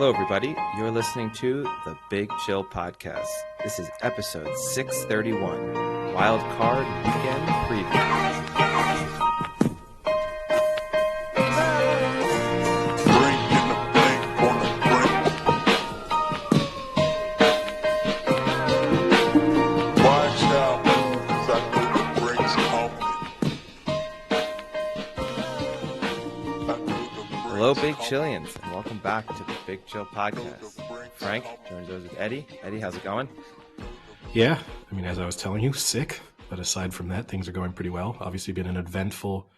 Hello, everybody. You're listening to the Big Chill Podcast. This is episode 631, Wild Card Weekend Preview. Hello, Big Chillians, and welcome back to the Big Chill Podcast. Frank joins us with Eddie. Eddie, how's it going? Yeah, I mean, as I was telling you, sick. But aside from that, things are going pretty well. Obviously been an eventful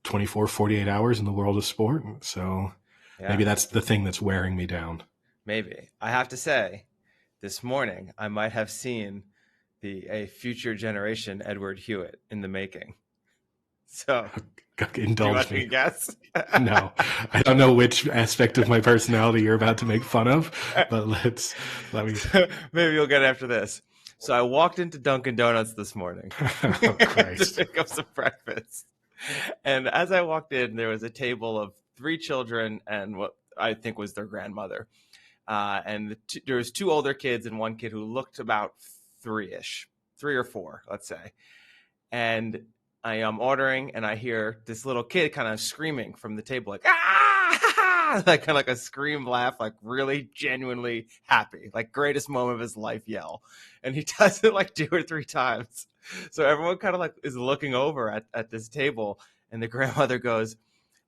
24, 48 hours in the world of sport. So maybe that's the thing that's wearing me down. Maybe. I have to say, this morning, I might have seen a future generation Edward Hewitt in the making. So, indulge me. Guess? No, I don't know which aspect of my personality you're about to make fun of, but let me. Maybe you'll get it after this. So I walked into Dunkin' Donuts this morning to pick up some breakfast. And as I walked in, there was a table of 3 children and what I think was their grandmother. And there was 2 older kids and 1 kid who looked about 3-ish, 3 or 4, let's say. And I am ordering, and I hear this little kid kind of screaming from the table, like, ah! Like kind of like a scream laugh, like really genuinely happy, like greatest moment of his life yell. And he does it like 2 or 3 times. So everyone kind of like is looking over at this table, and the grandmother goes,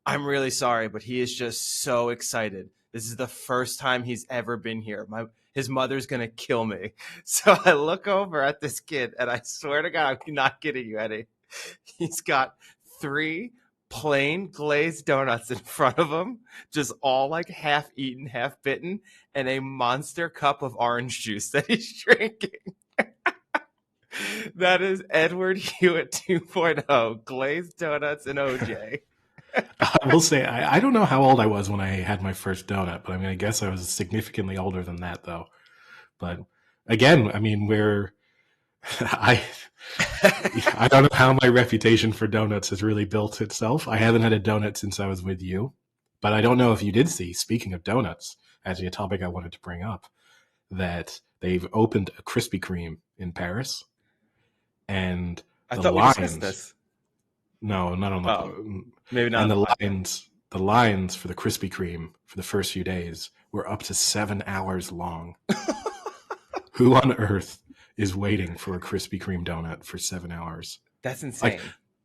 I'm really sorry, but he is just so excited. This is the first time he's ever been here. His mother's going to kill me. So I look over at this kid, and I swear to God, I'm not kidding you, Eddie. He's got 3 plain glazed donuts in front of him, just all like half eaten, half bitten, and a monster cup of orange juice that he's drinking. That is Edward Hewitt 2.0, glazed donuts and OJ. I will say, I don't know how old I was when I had my first donut, but I mean, I guess I was significantly older than that, though. But again, I mean, I don't know how my reputation for donuts has really built itself. I haven't had a donut since I was with you, but I don't know if you did see, speaking of donuts, actually a topic I wanted to bring up, that they've opened a Krispy Kreme in Paris, and I thought we discussed this. No, not on the maybe not. And the lines for the Krispy Kreme for the first few days were up to 7 hours long. Who on earth is waiting for a Krispy Kreme donut for 7 hours? That's insane. Like,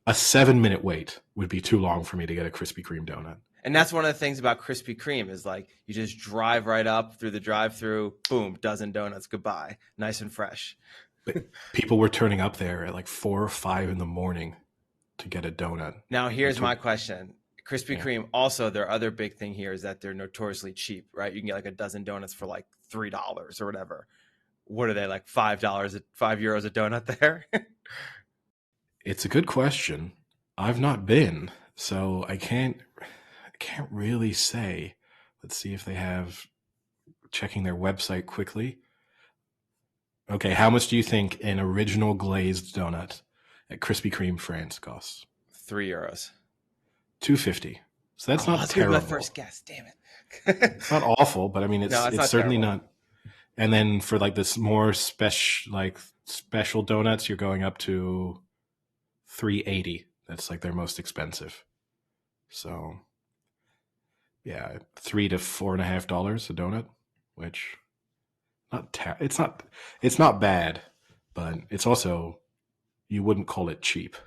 a 7-minute wait would be too long for me to get a Krispy Kreme donut. And that's one of the things about Krispy Kreme is like you just drive right up through the drive-through, boom, dozen donuts, goodbye, nice and fresh. But people were turning up there at like 4 or 5 in the morning to get a donut. Now here's my question. Krispy Kreme, also their other big thing here is that they're notoriously cheap, right? You can get like a dozen donuts for like $3 or whatever. What are they, like €5 a donut there? It's a good question. I've not been, so I can't really say. Let's see if they have, checking their website quickly. Okay, how much do you think an original glazed donut at Krispy Kreme France costs? €3. $2.50. So that's not terrible. That's my first guess. Damn it. It's not awful, but I mean, it's certainly terrible. not. And then for like this more special donuts, you're going up to $3.80. That's like their most expensive. So yeah, $3 to $4.50 a donut, which it's not bad, but it's also, you wouldn't call it cheap.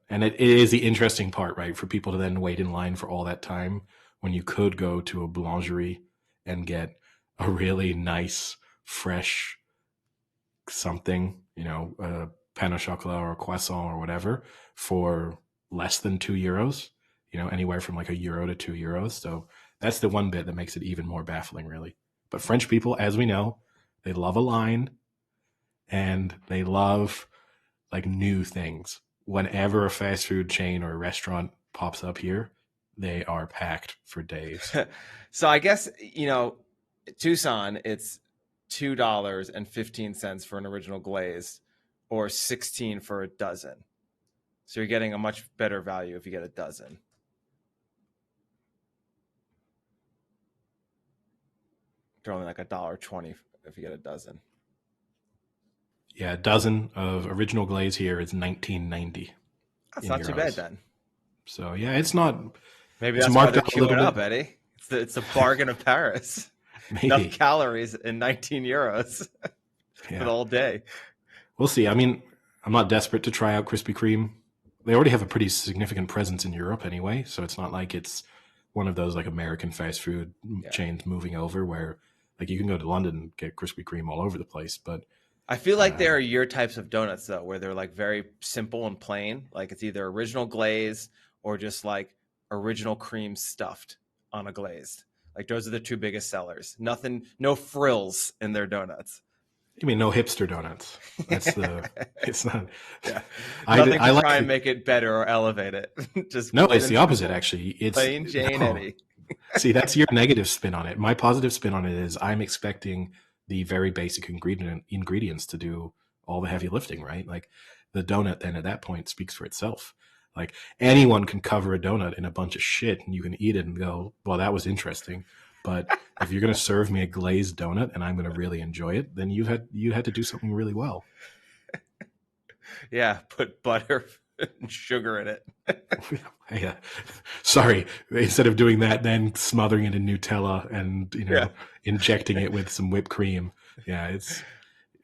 And it is the interesting part, right? For people to then wait in line for all that time when you could go to a boulangerie and get a really nice, fresh something, a pain au chocolat or a croissant or whatever for less than €2, anywhere from like €1 to €2. So that's the one bit that makes it even more baffling, really. But French people, as we know, they love a line and they love like new things. Whenever a fast food chain or a restaurant pops up here, they are packed for days. So I guess, Tucson, it's $2.15 for an original glaze or $16 for a dozen. So you're getting a much better value if you get a dozen. They're only like $1.20 if you get a dozen. Yeah, a dozen of original glaze here is $19.90. That's not too bad then. So yeah, it's not. Maybe It's that's why marked they're up a little queuing up, bit. Eddie. It's a bargain of Paris. Maybe. Enough calories and 19 euros for the whole day. We'll see. I mean, I'm not desperate to try out Krispy Kreme. They already have a pretty significant presence in Europe anyway, so it's not like it's one of those like American fast food chains moving over where like you can go to London and get Krispy Kreme all over the place. But I feel like there are your types of donuts though, where they're like very simple and plain. Like it's either original glaze or just like original cream stuffed on a glazed. Like those are the two biggest sellers. Nothing, no frills in their donuts. You mean no hipster donuts? That's the. It's not. Yeah. Nothing I to like try and make it better or elevate it. Just no, it's the opposite actually. It's plain Jane Eddie. See, that's your negative spin on it. My positive spin on it is I'm expecting the very basic ingredients to do all the heavy lifting, right? Like the donut then at that point speaks for itself. Like anyone can cover a donut in a bunch of shit and you can eat it and go, well, that was interesting. But if you're going to serve me a glazed donut and I'm going to really enjoy it, then you had to do something really well. Yeah, put butter and sugar in it. Yeah. Sorry, instead of doing that, then smothering it in Nutella and injecting it with some whipped cream. Yeah, it's.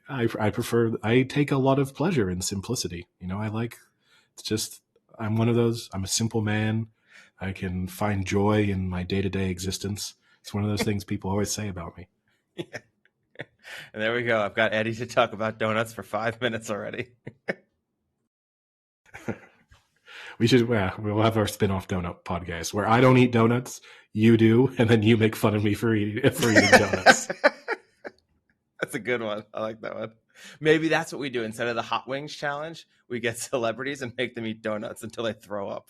I prefer. I take a lot of pleasure in simplicity. It's just. I'm one of those. I'm a simple man. I can find joy in my day-to-day existence. It's one of those things people always say about me. Yeah. And there we go. I've got Eddie to talk about donuts for 5 minutes already. We'll have our spin-off donut podcast where I don't eat donuts, you do, and then you make fun of me for eating donuts. That's a good one. I like that one. Maybe that's what we do. Instead of the hot wings challenge, we get celebrities and make them eat donuts until they throw up.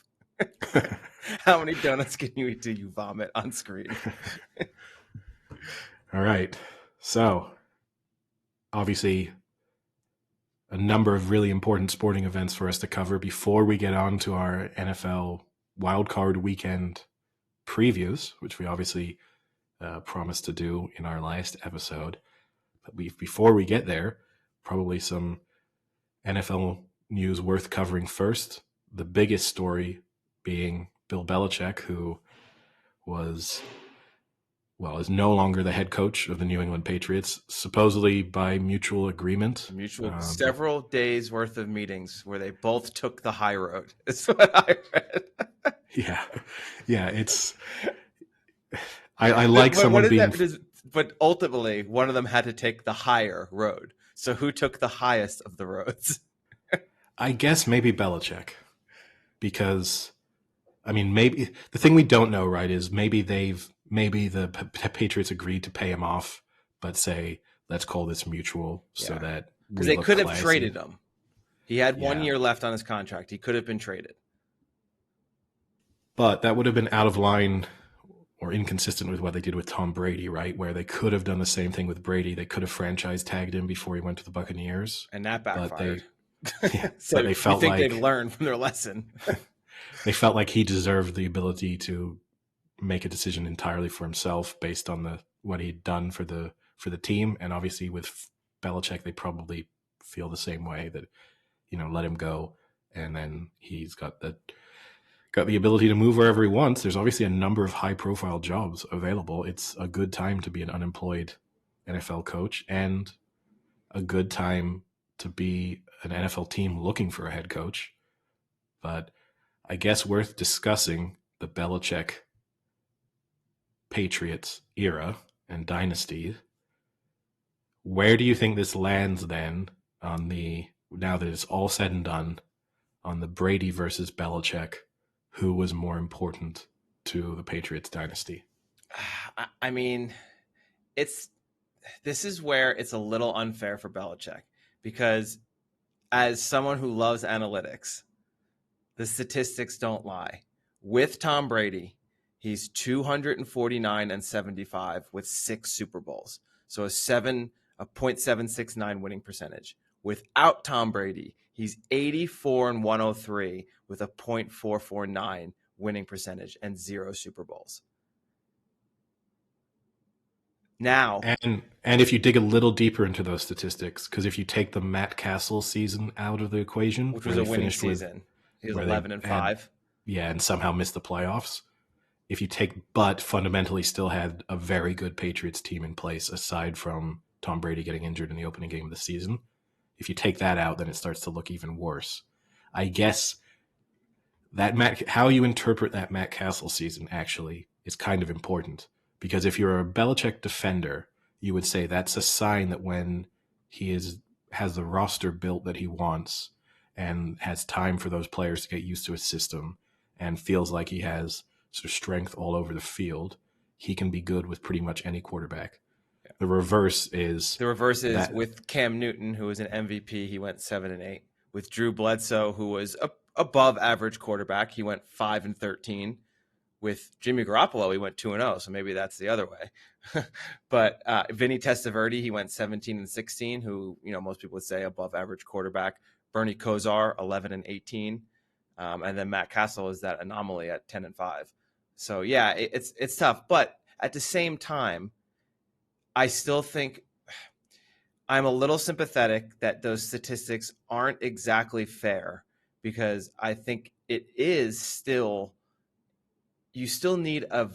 How many donuts can you eat till you vomit on screen? All right. So, obviously, a number of really important sporting events for us to cover before we get on to our NFL wildcard weekend previews, which we obviously promised to do in our last episode. But before we get there, probably some NFL news worth covering first. The biggest story being Bill Belichick, who is no longer the head coach of the New England Patriots, supposedly by mutual agreement. Several days worth of meetings where they both took the high road. Is what I read. Yeah. It's. I like someone being. But ultimately, one of them had to take the higher road. So who took the highest of the roads? I guess maybe Belichick, because, I mean, maybe the thing we don't know, right, is maybe the Patriots agreed to pay him off, but say, let's call this mutual so that because they could have traded him. He had 1 year left on his contract. He could have been traded, but that would have been out of line or inconsistent with what they did with Tom Brady, right? Where they could have done the same thing with Brady. They could have franchise tagged him before he went to the Buccaneers, and that backfired. So but they felt like they'd learned from their lesson. They felt like he deserved the ability to make a decision entirely for himself based on what he'd done for the team. And obviously with Belichick, they probably feel the same way, that let him go, and then he's got the ability to move wherever he wants. There's obviously a number of high profile jobs available. It's a good time to be an unemployed NFL coach, and a good time to be an NFL team looking for a head coach. But I guess worth discussing the Belichick Patriots era and dynasty. Where do you think this lands then now that it's all said and done, on the Brady versus Belichick, who was more important to the Patriots dynasty? I mean, this is where it's a little unfair for Belichick, because as someone who loves analytics, the statistics don't lie. With Tom Brady, he's 249-75 with 6 Super Bowls. So a 0.769 winning percentage. Without Tom Brady, he's 84-103 with a 0.449 winning percentage and 0 Super Bowls. now, And if you dig a little deeper into those statistics, because if you take the Matt Castle season out of the equation, which where was a they winning finished with season. He was where they 11 and had 5. and somehow missed the playoffs. If you take but fundamentally still had a very good Patriots team in place aside from Tom Brady getting injured in the opening game of the season. If you take that out, then it starts to look even worse. I guess how you interpret that Matt Castle season actually is kind of important, because if you're a Belichick defender, you would say that's a sign that when has the roster built that he wants and has time for those players to get used to his system and feels like he has sort of strength all over the field, he can be good with pretty much any quarterback. Yeah. The reverse is with Cam Newton, who was an MVP, he went 7 and 8. With Drew Bledsoe, who was above average quarterback, he went 5 and 13. With Jimmy Garoppolo, he went 2 and 0. So maybe that's the other way. But Vinny Testaverde, he went 17 and 16, who, most people would say above average quarterback. Bernie Kosar, 11 and 18. And then Matt Castle is that anomaly at 10 and 5. So yeah, it's tough. But at the same time, I still think I'm a little sympathetic that those statistics aren't exactly fair, because I think it is still, you still need a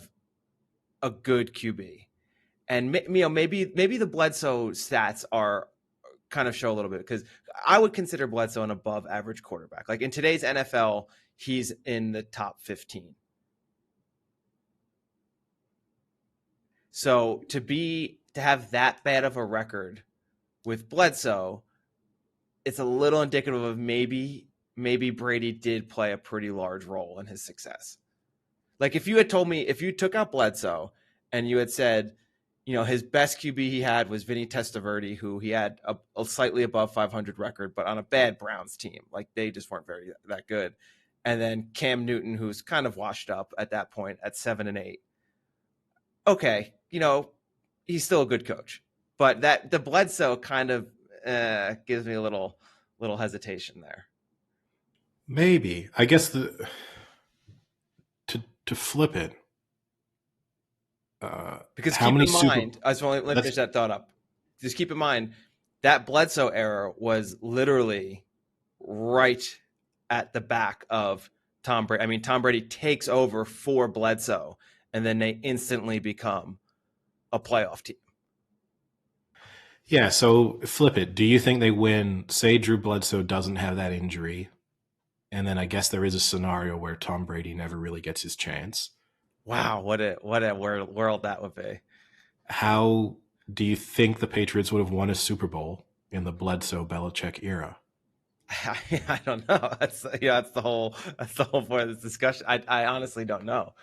good QB. And maybe the Bledsoe stats are kind of show a little bit, because I would consider Bledsoe an above average quarterback. Like in today's NFL, he's in the top 15. So to have that bad of a record with Bledsoe, it's a little indicative of maybe Brady did play a pretty large role in his success. Like if you had told me, if you took out Bledsoe and you had said, his best QB he had was Vinny Testaverde, who he had a slightly above 500 record, but on a bad Browns team. Like they just weren't that good. And then Cam Newton, who's kind of washed up at that point at 7 and 8. Okay, he's still a good coach, but the Bledsoe kind of gives me a little hesitation there. Maybe. I guess to flip it. Because keep in mind, I just want to finish that thought up. Just keep in mind that Bledsoe era was literally right at the back of Tom Brady. I mean, Tom Brady takes over for Bledsoe, and then they instantly become a playoff team. Yeah, so flip it. Do you think they win? Say Drew Bledsoe doesn't have that injury, and then I guess there is a scenario where Tom Brady never really gets his chance. Wow, what a world that would be. How do you think the Patriots would have won a Super Bowl in the Bledsoe Belichick era? I don't know. That's the whole point of this discussion. I honestly don't know.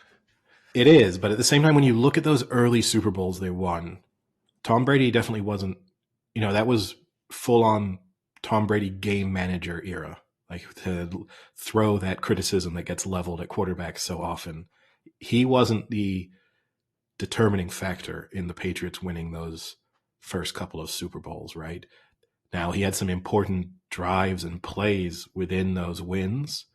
It is, but at the same time, when you look at those early Super Bowls they won, Tom Brady definitely wasn't. That was full on Tom Brady game manager era. Like to throw that criticism that gets leveled at quarterbacks so often. He wasn't the determining factor in the Patriots winning those first couple of Super Bowls, right? Now, he had some important drives and plays within those wins.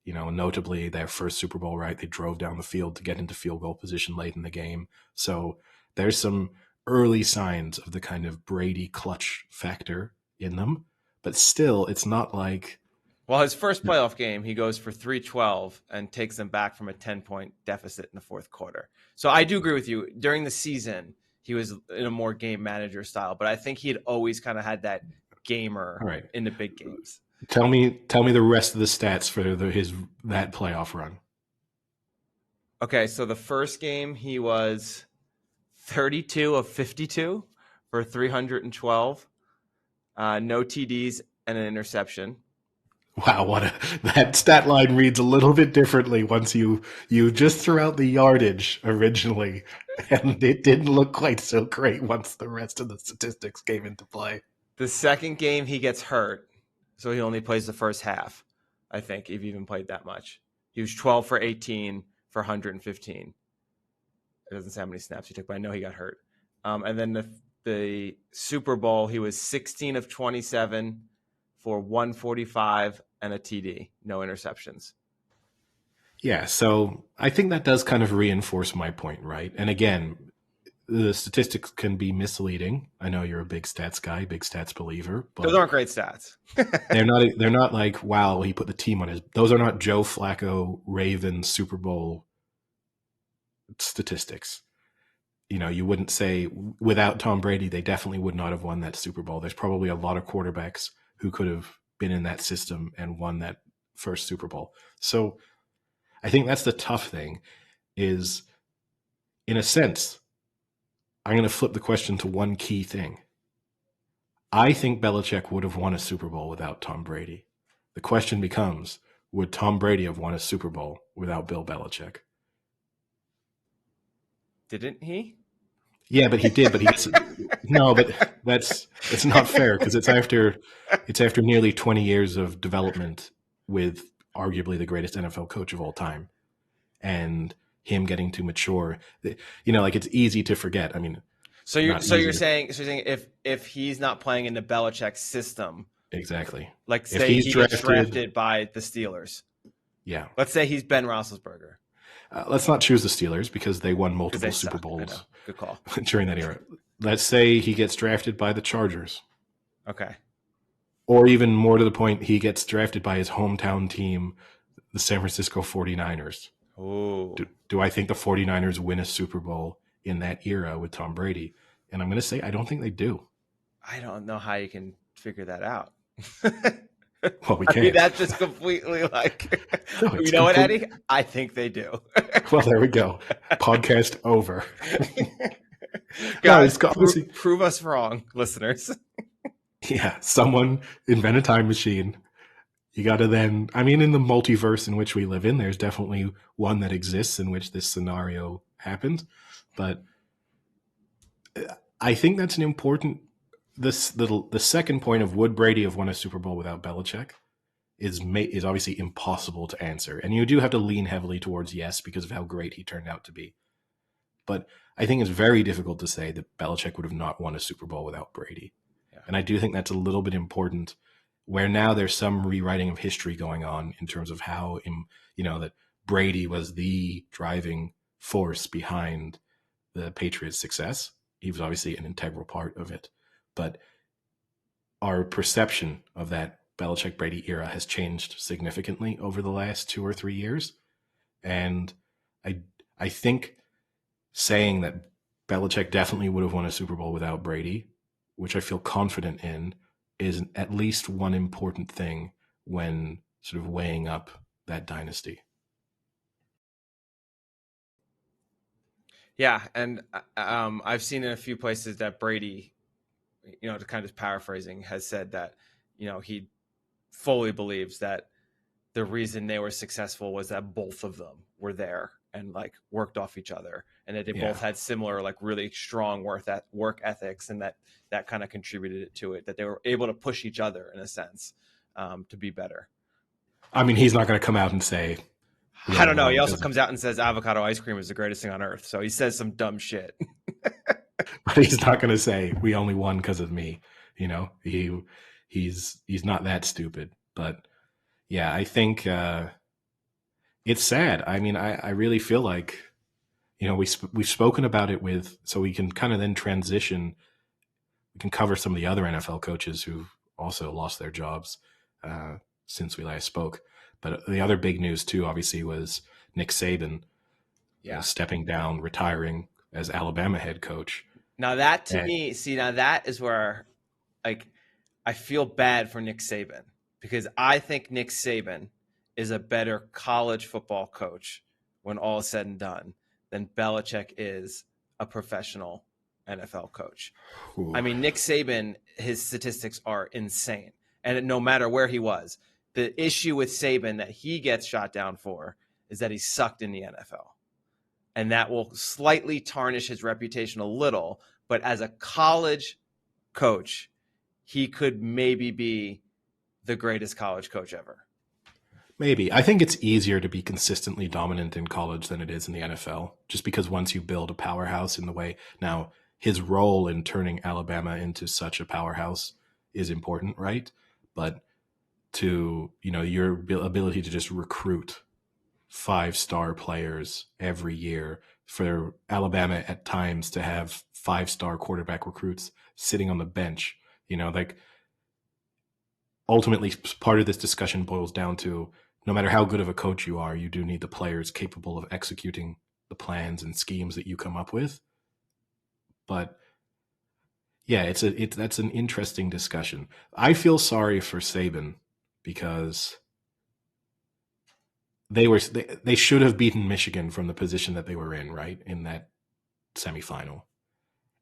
Notably their first Super Bowl, right? They drove down the field to get into field goal position late in the game. So there's some early signs of the kind of Brady clutch factor in them. But still, it's not like... Well, his first playoff game, he goes for 312 and takes them back from a 10-point deficit in the fourth quarter. So I do agree with you. During the season, he was in a more game manager style, but I think he had always kind of had that gamer in the big games. Tell me the rest of the stats for that playoff run. Okay, so the first game, he was 32 of 52 for 312, no TDs and an interception. Wow, that stat line reads a little bit differently once you just threw out the yardage originally, and it didn't look quite so great once the rest of the statistics came into play. The second game, he gets hurt, so he only plays the first half, I think, if he even played that much. He was 12 for 18 for 115. It doesn't say how many snaps he took, but I know he got hurt. And then the Super Bowl, he was 16 of 27 for 145 and a TD, no interceptions. Yeah, so I think that does kind of reinforce my point, right? And again, the statistics can be misleading. I know you're a big stats guy, big stats believer, Those but aren't great stats. they're not like, wow, he put the team on his. Those are not Joe Flacco Ravens Super Bowl statistics. You know, you wouldn't say without Tom Brady, they definitely would not have won that Super Bowl. There's probably a lot of quarterbacks who could have been in that system and won that first Super Bowl. So I think that's the tough thing is, in a sense, I'm going to flip the question to one key thing. I think Belichick would have won a Super Bowl without Tom Brady. The question becomes, would Tom Brady have won a Super Bowl without Bill Belichick? Didn't he? Yeah, but he did. But he gets no. But it's not fair because it's after nearly 20 years of development with arguably the greatest NFL coach of all time, and him getting to mature. You know, like it's easy to forget. I mean, so you're saying if he's not playing in the Belichick system, exactly. like If say he's he gets drafted by the Steelers, yeah. Let's say he's Ben Roethlisberger. Let's not choose the Steelers because they won multiple Super Bowls Good call. during that era. Let's say he gets drafted by the Chargers. Okay. Or even more to the point, he gets drafted by his hometown team, the San Francisco 49ers. Ooh. Do I think the 49ers win a Super Bowl in that era with Tom Brady? And I'm going to say I don't think they do. I don't know how you can figure that out. Well, we can't. I mean, that's just completely like, no, you know what, Eddie? I think they do. Well, there we go. Podcast over. Guys, prove us wrong, listeners. Yeah, someone invent a time machine. You got to then, I mean, in the multiverse in which we live in, there's definitely one that exists in which this scenario happened. But I think that's an important, the second point of would Brady have won a Super Bowl without Belichick is obviously impossible to answer. And you do have to lean heavily towards yes because of how great he turned out to be. But I think it's very difficult to say that Belichick would have not won a Super Bowl without Brady. Yeah. And I do think that's a little bit important, where now there's some rewriting of history going on in terms of how, that Brady was the driving force behind the Patriots' success. He was obviously an integral part of it. But our perception of that Belichick-Brady era has changed significantly over the last 2 or 3 years. And I think saying that Belichick definitely would have won a Super Bowl without Brady, which I feel confident in, is at least one important thing when sort of weighing up that dynasty. Yeah, and I've seen in a few places that Brady, to kind of paraphrasing, has said that, he fully believes that the reason they were successful was that both of them were there and like worked off each other, and that they both had similar, like really strong work ethics, and that kind of contributed to it, that they were able to push each other in a sense to be better. I mean, he's not going to come out and say, I don't know. He also comes out and says avocado ice cream is the greatest thing on earth. So he says some dumb shit. But he's not going to say we only won because of me. He's not that stupid. But yeah, I think it's sad. I mean, I really feel like, we've spoken about it so we can kind of then transition. We can cover some of the other NFL coaches who've also lost their jobs since we last spoke. But the other big news too, obviously, was Nick Saban stepping down, retiring as Alabama head coach. Now that to me, that is where I feel bad for Nick Saban, because I think Nick Saban is a better college football coach when all is said and done than Belichick is a professional NFL coach. Ooh. I mean, Nick Saban, his statistics are insane. And no matter where he was, the issue with Saban that he gets shot down for is that he sucked in the NFL. And that will slightly tarnish his reputation a little. But as a college coach, he could maybe be the greatest college coach ever. Maybe. I think it's easier to be consistently dominant in college than it is in the NFL, just because once you build a powerhouse in the way. Now, his role in turning Alabama into such a powerhouse is important, right? But to, your ability to just recruit 5-star players every year, for Alabama at times to have 5-star quarterback recruits sitting on the bench. Like, ultimately, part of this discussion boils down to, no matter how good of a coach you are, you do need the players capable of executing the plans and schemes that you come up with. But yeah, that's an interesting discussion. I feel sorry for Saban because they should have beaten Michigan from the position that they were in, right, in that semifinal.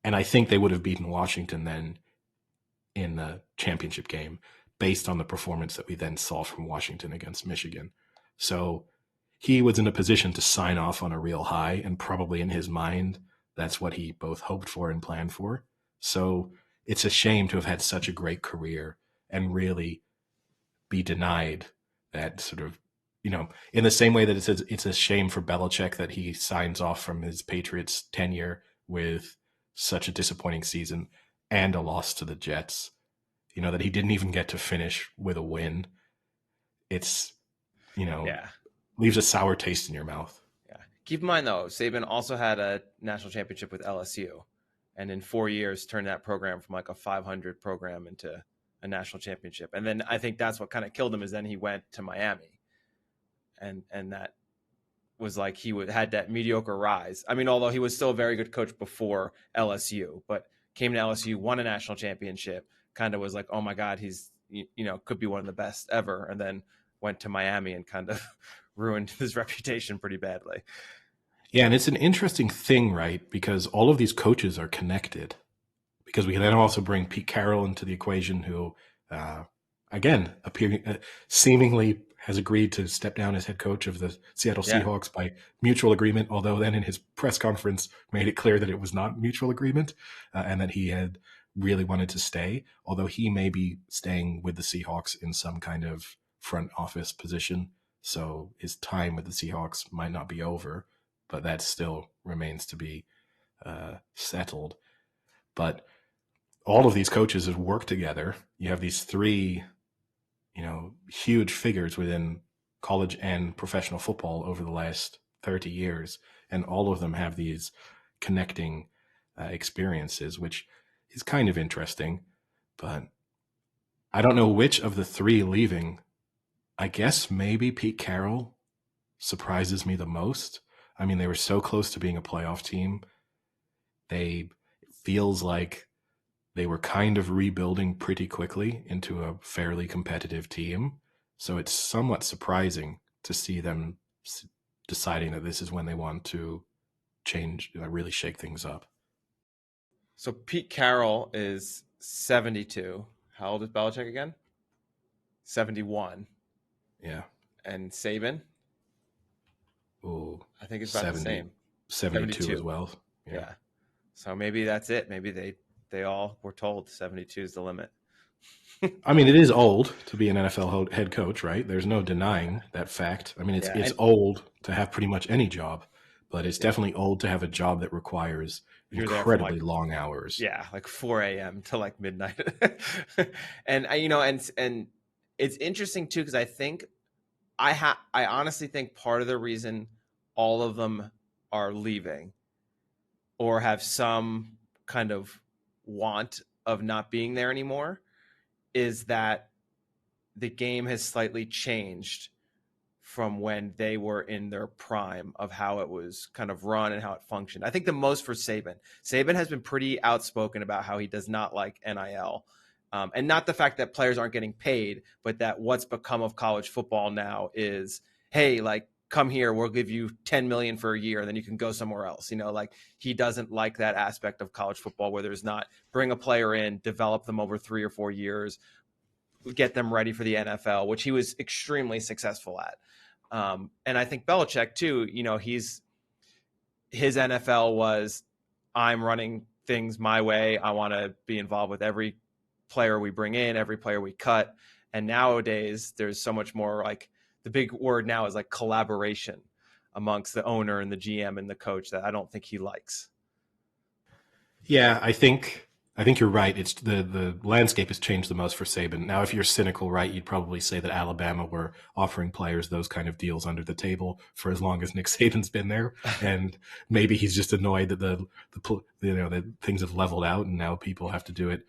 And I think they would have beaten Washington then in the championship game, based on the performance that we then saw from Washington against Michigan. So he was in a position to sign off on a real high, and probably in his mind, that's what he both hoped for and planned for. So it's a shame to have had such a great career and really be denied that sort of, in the same way that it's a shame for Belichick that he signs off from his Patriots tenure with such a disappointing season and a loss to the Jets, that he didn't even get to finish with a win. It's, Yeah. leaves a sour taste in your mouth. Yeah. Keep in mind, though, Saban also had a national championship with LSU, and in 4 years turned that program from like a 500 program into a national championship. And then I think that's what kind of killed him, is then he went to Miami, and that was like he had that mediocre rise. I mean, although he was still a very good coach before LSU, but came to LSU, won a national championship, kind of was like, oh my God, he's, could be one of the best ever. And then went to Miami and kind of ruined his reputation pretty badly. Yeah, and it's an interesting thing, right? Because all of these coaches are connected. Because we can then also bring Pete Carroll into the equation, who, again, seemingly has agreed to step down as head coach of the Seattle Seahawks by mutual agreement, although then in his press conference made it clear that it was not mutual agreement, and that he had really wanted to stay, although he may be staying with the Seahawks in some kind of front office position. So his time with the Seahawks might not be over, but that still remains to be settled. But all of these coaches have worked together. You have these three, huge figures within college and professional football over the last 30 years, and all of them have these connecting experiences, which is kind of interesting. But I don't know which of the three leaving. I guess maybe Pete Carroll surprises me the most. I mean, they were so close to being a playoff team. It feels like they were kind of rebuilding pretty quickly into a fairly competitive team. So it's somewhat surprising to see them deciding that this is when they want to change, really shake things up. So Pete Carroll is 72. How old is Belichick again? 71. Yeah. And Saban? Oh, I think it's about the same. 72 as well. Yeah. So maybe that's it. Maybe they all were told 72 is the limit. I mean, it is old to be an NFL head coach, right? There's no denying that fact. I mean, it's old to have pretty much any job, but it's definitely old to have a job that requires incredibly long hours. Yeah, like 4 a.m. to like midnight. And and it's interesting too, because I think I honestly think part of the reason all of them are leaving or have some kind of want of not being there anymore is that the game has slightly changed from when they were in their prime of how it was kind of run and how it functioned. I think the most for Saban. Saban has been pretty outspoken about how he does not like NIL. And not the fact that players aren't getting paid, but that what's become of college football now is, hey, like, come here, we'll give you 10 million for a year, and then you can go somewhere else. Like, he doesn't like that aspect of college football where there's not bring a player in, develop them over 3 or 4 years, get them ready for the NFL, which he was extremely successful at. And I think Belichick too, his NFL was, I'm running things my way. I want to be involved with every player we bring in, every player we cut. And nowadays there's so much more, like, the big word now is like collaboration amongst the owner and the GM and the coach that I don't think he likes. Yeah, I think I think you're right. It's the landscape has changed the most for Saban. Now, if you're cynical, right, you'd probably say that Alabama were offering players those kind of deals under the table for as long as Nick Saban's been there, and maybe he's just annoyed that that things have leveled out and now people have to do it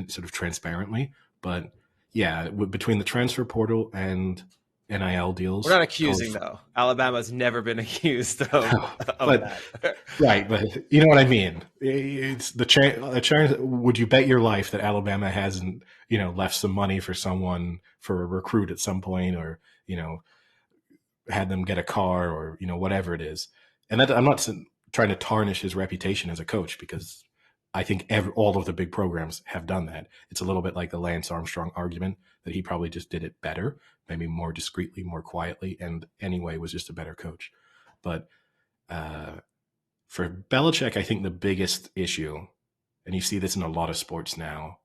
sort of transparently. But yeah, between the transfer portal and NIL deals, We're not accusing though. Alabama's never been accused of that. Right, but you know what I mean. It's the chance. Would you bet your life that Alabama hasn't, left some money for someone for a recruit at some point, or had them get a car, or whatever it is? And that, I'm not trying to tarnish his reputation as a coach, because I think all of the big programs have done that. It's a little bit like the Lance Armstrong argument that he probably just did it better, maybe more discreetly, more quietly, and anyway was just a better coach. But for Belichick, I think the biggest issue, and you see this in a lot of sports now,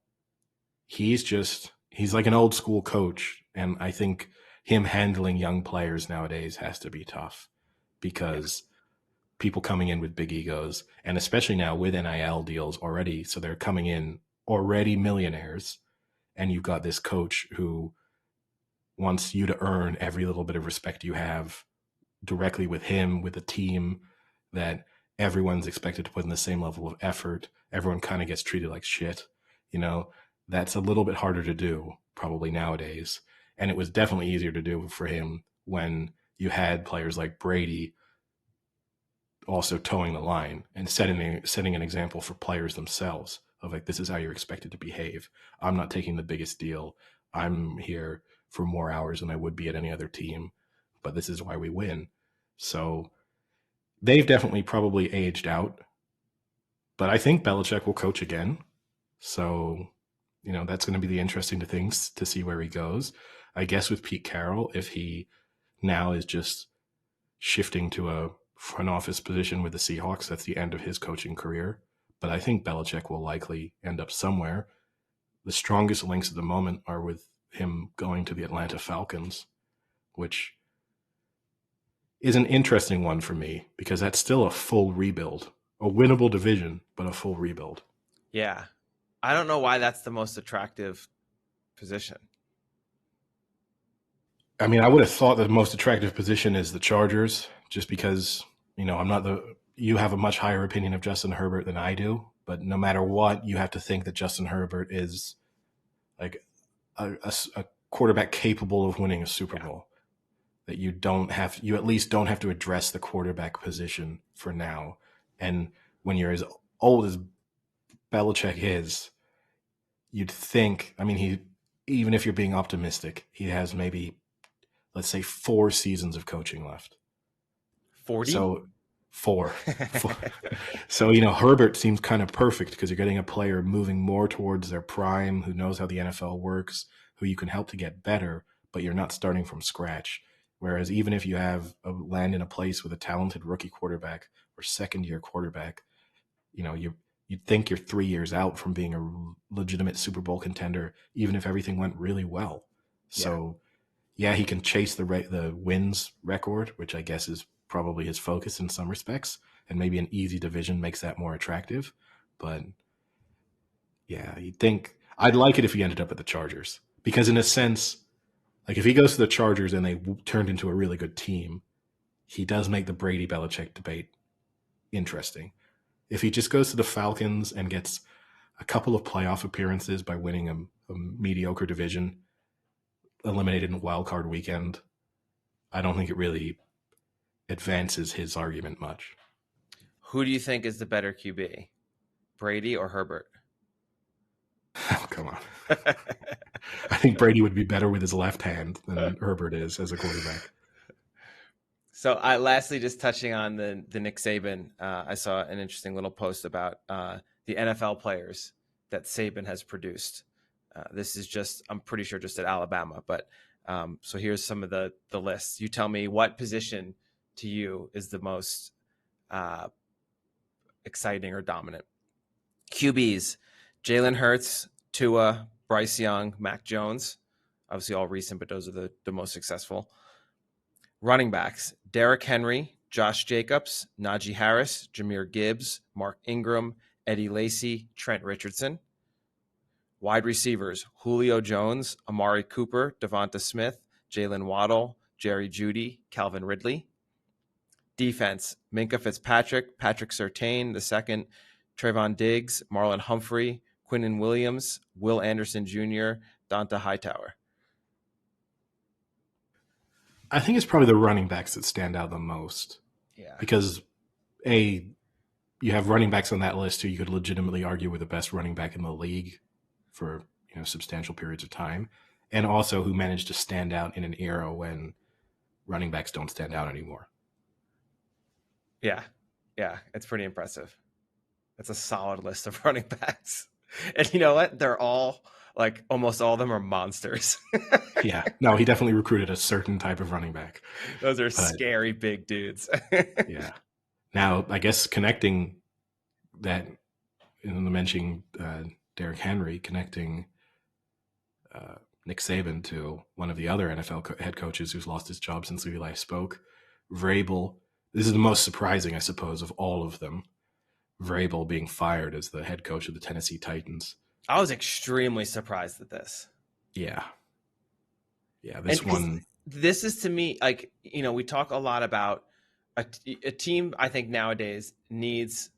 he's like an old school coach. And I think him handling young players nowadays has to be tough, because people coming in with big egos, and especially now with NIL deals already. So they're coming in already millionaires, and you've got this coach who wants you to earn every little bit of respect you have directly with him, with the team, that everyone's expected to put in the same level of effort. Everyone kind of gets treated like shit. That's a little bit harder to do probably nowadays. And it was definitely easier to do for him when you had players like Brady also towing the line and setting an example for players themselves of like, this is how you're expected to behave. I'm not taking the biggest deal. I'm here for more hours than I would be at any other team, but this is why we win. So they've definitely probably aged out, but I think Belichick will coach again. So, that's going to be the interesting things to see where he goes. I guess with Pete Carroll, if he now is just shifting to a front office position with the Seahawks, that's the end of his coaching career. But I think Belichick will likely end up somewhere. The strongest links at the moment are with him going to the Atlanta Falcons, which is an interesting one for me, because that's still a full rebuild, a winnable division, but a full rebuild. Yeah. I don't know why that's the most attractive position. I mean, I would have thought the most attractive position is the Chargers, just because, you have a much higher opinion of Justin Herbert than I do, but no matter what, you have to think that Justin Herbert is like a quarterback capable of winning a Super Bowl. That you at least don't have to address the quarterback position for now. And when you're as old as Belichick is, you'd think, even if you're being optimistic, he has maybe, let's say, 4 seasons of coaching left. 40? So 4. So, Herbert seems kind of perfect, because you're getting a player moving more towards their prime, who knows how the NFL works, who you can help to get better, but you're not starting from scratch. Whereas even if you land in a place with a talented rookie quarterback or second-year quarterback, you'd think you're 3 years out from being a legitimate Super Bowl contender, even if everything went really well. So, yeah, he can chase the wins record, which I guess is probably his focus in some respects, and maybe an easy division makes that more attractive. But yeah, you'd think I'd like it if he ended up at the Chargers, because in a sense, like if he goes to the Chargers and they turned into a really good team, he does make the Brady Belichick debate interesting. If he just goes to the Falcons and gets a couple of playoff appearances by winning a mediocre division, eliminated in a wild card weekend, I don't think it really advances his argument much. Who do you think is the better QB, Brady or Herbert? Oh, come on. I think Brady would be better with his left hand than Herbert is as a quarterback. So lastly, just touching on the Nick Saban, I saw an interesting little post about the NFL players that Saban has produced. This is just, I'm pretty sure just at Alabama, but so here's some of the lists. You tell me what position to you is the most exciting or dominant. QBs, Jalen Hurts, Tua, Bryce Young, Mac Jones, obviously all recent, but those are the most successful. Running backs, Derrick Henry, Josh Jacobs, Najee Harris, Jahmyr Gibbs, Mark Ingram, Eddie Lacy, Trent Richardson. Wide receivers, Julio Jones, Amari Cooper, Devonta Smith, Jalen Waddle, Jerry Jeudy, Calvin Ridley. Defense, Minkah Fitzpatrick, Patrick Surtain II, Trayvon Diggs, Marlon Humphrey, Quinnen Williams, Will Anderson Jr., Donta Hightower. I think it's probably the running backs that stand out the most. Yeah. Because, you have running backs on that list who you could legitimately argue were the best running back in the league for substantial periods of time, and also who managed to stand out in an era when running backs don't stand out anymore. Yeah, it's pretty impressive. It's a solid list of running backs. And you know what? They're all, like, almost all of them are monsters. Yeah. No, he definitely recruited a certain type of running back. Those are scary big dudes. Yeah. Now, I guess connecting that, mentioning Derrick Henry, connecting Nick Saban to one of the other NFL head coaches who's lost his job since we last spoke, Vrabel. This is the most surprising, I suppose, of all of them. Vrabel being fired as the head coach of the Tennessee Titans. I was extremely surprised at this. Yeah. Yeah, this is, to me, like, we talk a lot about a team. I think nowadays needs,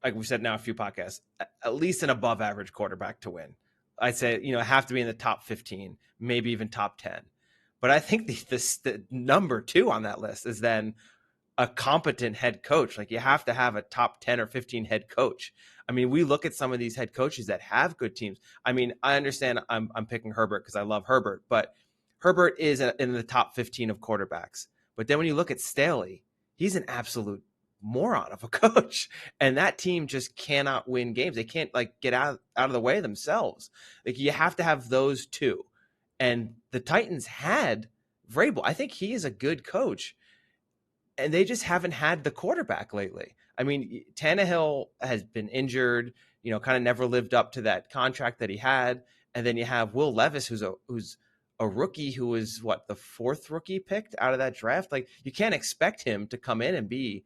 like we've said now a few podcasts, at least an above average quarterback to win. I'd say, have to be in the top 15, maybe even top 10. But I think the number 2 on that list is then a competent head coach. Like, you have to have a top 10 or 15 head coach. I mean, we look at some of these head coaches that have good teams. I mean, I understand I'm picking Herbert because I love Herbert, but Herbert is in the top 15 of quarterbacks. But then when you look at Staley, he's an absolute moron of a coach, and that team just cannot win games. They can't, like, get out of the way themselves. Like, you have to have those two. And the Titans had Vrabel. I think he is a good coach, and they just haven't had the quarterback lately. I mean, Tannehill has been injured, kind of never lived up to that contract that he had. And then you have Will Levis, who's a rookie who was the 4th rookie picked out of that draft. Like, you can't expect him to come in and be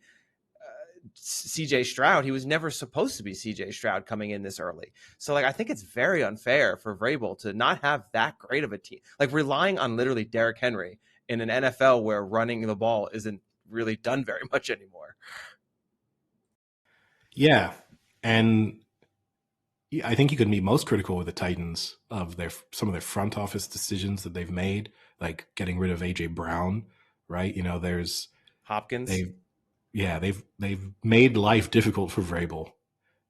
CJ Stroud. He was never supposed to be CJ Stroud coming in this early. So, like, I think it's very unfair for Vrabel to not have that great of a team, like relying on literally Derrick Henry in an NFL where running the ball isn't really done very much anymore. Yeah. And I think you could be most critical with the Titans of some of their front office decisions that they've made, like getting rid of AJ Brown, right? There's Hopkins. They've made life difficult for Vrabel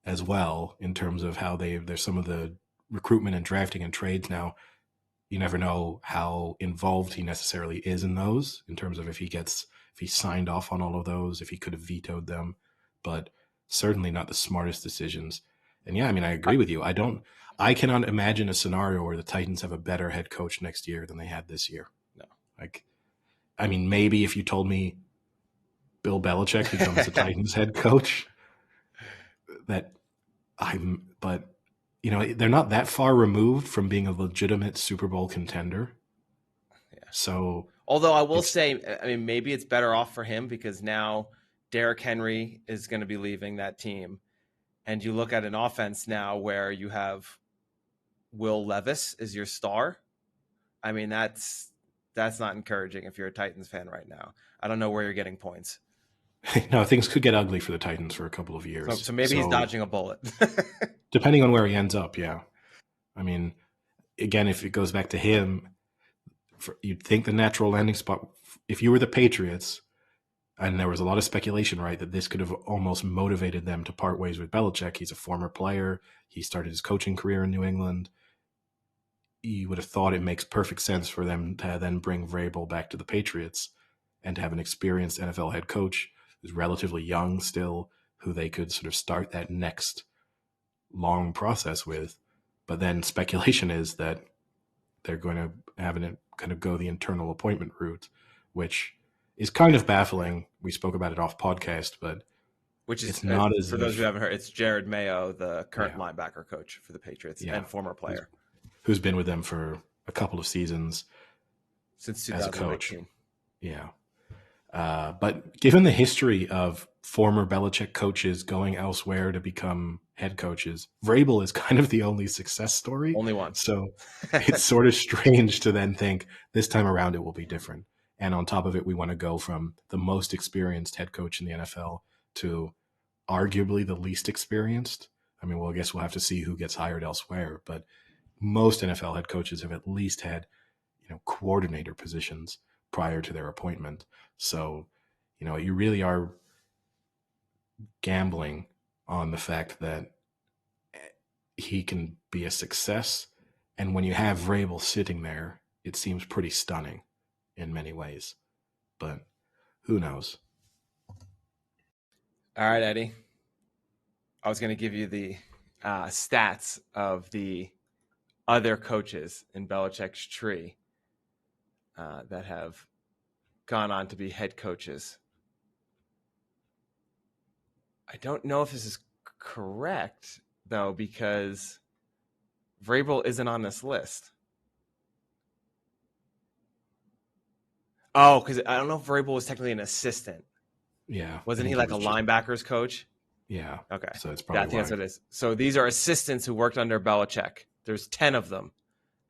as well, in terms of how there's some of the recruitment and drafting and trades now. You never know how involved he necessarily is in those, in terms of if he signed off on all of those, if he could have vetoed them, but certainly not the smartest decisions. And yeah, I mean, I agree with you. I cannot imagine a scenario where the Titans have a better head coach next year than they had this year. No. Like, I mean, maybe if you told me Bill Belichick becomes the Titans head coach, but they're not that far removed from being a legitimate Super Bowl contender. Yeah. So, although I will say, I mean, maybe it's better off for him because now Derrick Henry is going to be leaving that team. And you look at an offense now where you have Will Levis is your star. I mean, that's not encouraging if you're a Titans fan right now. I don't know where you're getting points. No, things could get ugly for the Titans for a couple of years. So maybe he's dodging a bullet. Depending on where he ends up, yeah. I mean, again, if it goes back to him, you'd think the natural landing spot, if you were the Patriots, and there was a lot of speculation, right, that this could have almost motivated them to part ways with Belichick. He's a former player. He started his coaching career in New England. You would have thought it makes perfect sense for them to then bring Vrabel back to the Patriots and to have an experienced NFL head coach who's relatively young still, who they could sort of start that next long process with. But then speculation is that they're going to kind of go the internal appointment route, which is kind of baffling. We spoke about it off podcast, but which is it's not as for those who haven't heard, it's Jared Mayo, the current linebacker coach for the Patriots and former player, who's been with them for a couple of seasons since as a 2019. coach. Yeah. But given the history of former Belichick coaches going elsewhere to become head coaches, Vrabel is kind of the only success story. Only one. So it's sort of strange to then think this time around it will be different. And on top of it, we want to go from the most experienced head coach in the NFL to arguably the least experienced. I mean, well, I guess we'll have to see who gets hired elsewhere, but most NFL head coaches have at least had, coordinator positions prior to their appointment. So, you really are gambling on the fact that he can be a success. And when you have Vrabel sitting there, it seems pretty stunning in many ways. But who knows? All right, Eddie. I was going to give you the stats of the other coaches in Belichick's tree that have gone on to be head coaches. I don't know if this is correct, though, because Vrabel isn't on this list. Oh, because I don't know if Vrabel was technically an assistant. Yeah. Wasn't he like a linebackers coach? Yeah. Okay. So it's probably that's what it is. So these are assistants who worked under Belichick. There's 10 of them.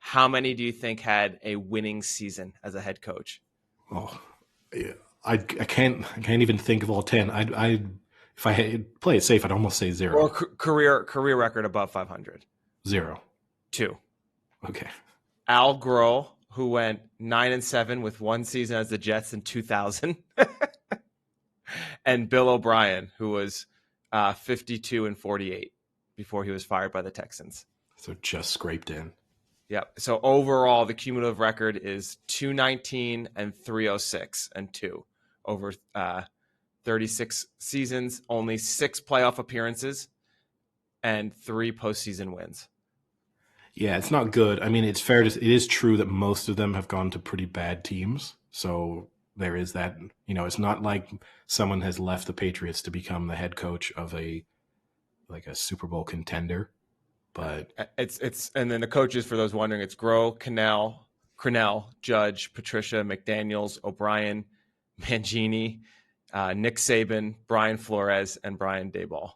How many do you think had a winning season as a head coach? Oh, yeah. I can't even think of all 10. If I had play it safe, I'd almost say 0. Or career record above 500. 0. 2. Okay. Al Groh, who went 9-7 with one season as the Jets in 2000, and Bill O'Brien, who was 52-48 before he was fired by the Texans. So just scraped in. Yep. So overall, the cumulative record is 219 and 306 and 2 over 36 seasons, only 6 playoff appearances, and 3 postseason wins. Yeah, it's not good. I mean, it is true that most of them have gone to pretty bad teams. So there is that, it's not like someone has left the Patriots to become the head coach of a Super Bowl contender. But it's and then the coaches, for those wondering, it's Groh, Crennel, Judge, Patricia, McDaniels, O'Brien, Mangini, Nick Saban, Brian Flores, and Brian Daboll.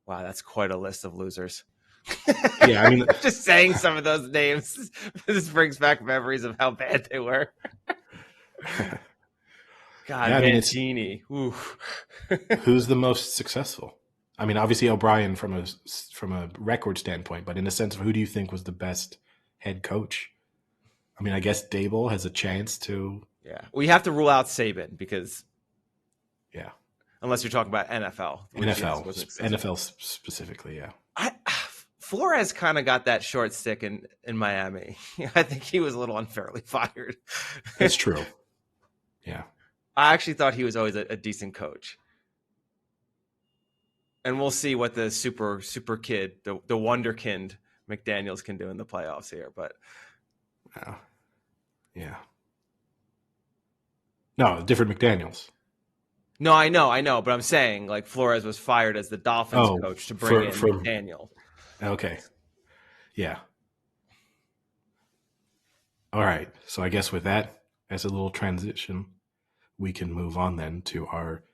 Wow, that's quite a list of losers. Yeah, I mean, just saying some of those names, this brings back memories of how bad they were. God, yeah, Mangini. Who's the most successful? I mean, obviously O'Brien from a record standpoint, but in the sense of who do you think was the best head coach? I mean, I guess Daboll has a chance to. Yeah, we have to rule out Saban because. Yeah. Unless you're talking about NFL. NFL specifically, yeah. Flores kind of got that short stick in Miami. I think he was a little unfairly fired. That's true. Yeah. I actually thought he was always a decent coach. And we'll see what the super kid, the wonderkind McDaniels can do in the playoffs here. But yeah. No, different McDaniels. No, I know, but I'm saying like Flores was fired as the Dolphins coach to bring in McDaniel. Okay. Yeah. All right. So I guess with that as a little transition, we can move on then to our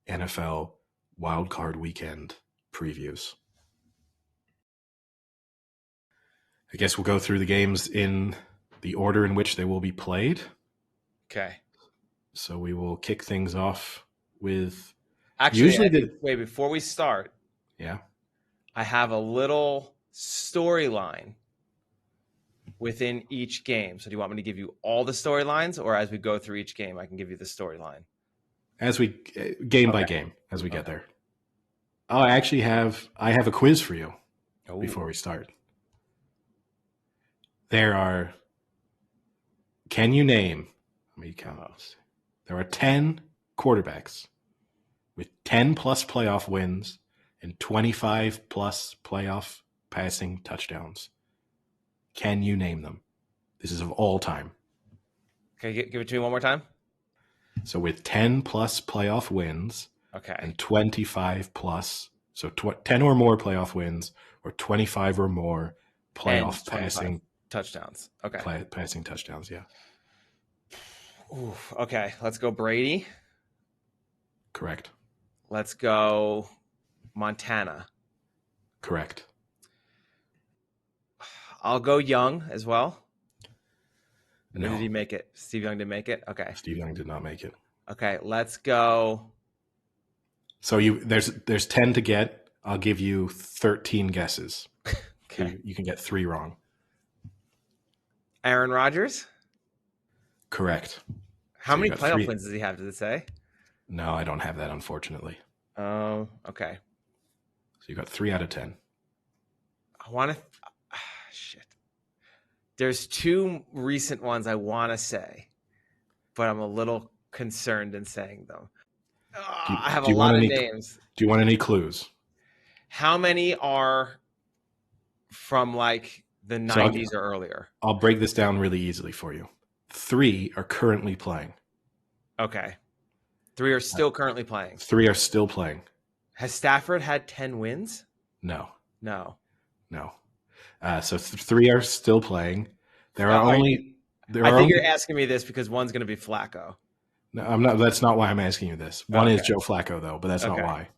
NFL wildcard weekend previews. I guess we'll go through the games in the order in which they will be played. Okay. So we will kick things off with wait, before we start. Yeah. I have a little storyline within each game. So do you want me to give you all the storylines, or as we go through each game, I can give you the storyline? As we game by game, as we get there. Oh, I have a quiz for you before we start. Can you name, let me count those. There are 10 quarterbacks with 10 plus playoff wins and 25 plus playoff passing touchdowns. Can you name them? This is of all time. Okay, give it to me one more time. So with 10 plus playoff wins, and 25 plus, so 10 or more playoff wins, or 25 or more playoff passing touchdowns. Okay, passing touchdowns. Yeah. Ooh, okay, let's go Brady. Correct. Let's go Montana. Correct. I'll go Young as well. No. Or did he make it? Steve Young didn't make it? Okay. Steve Young did not make it. Okay, let's go. So there's 10 to get. I'll give you 13 guesses. Okay. So you can get 3 wrong. Aaron Rodgers? Correct. How many playoff wins does he have? Does it say? No, I don't have that, unfortunately. Oh, okay. So you got 3 out of 10. I want to... shit. There's 2 recent ones I want to say, but I'm a little concerned in saying them. I have a lot of names. Do you want any clues? How many are from like the 90s or earlier? I'll break this down really easily for you. 3 are currently playing. Okay. 3 are still currently playing. 3 are still playing. Has Stafford had 10 wins? No. So 3 are still playing. I think you're asking me this because one's going to be Flacco. No, I'm not. That's not why I'm asking you this. One is Joe Flacco, though, but that's not why.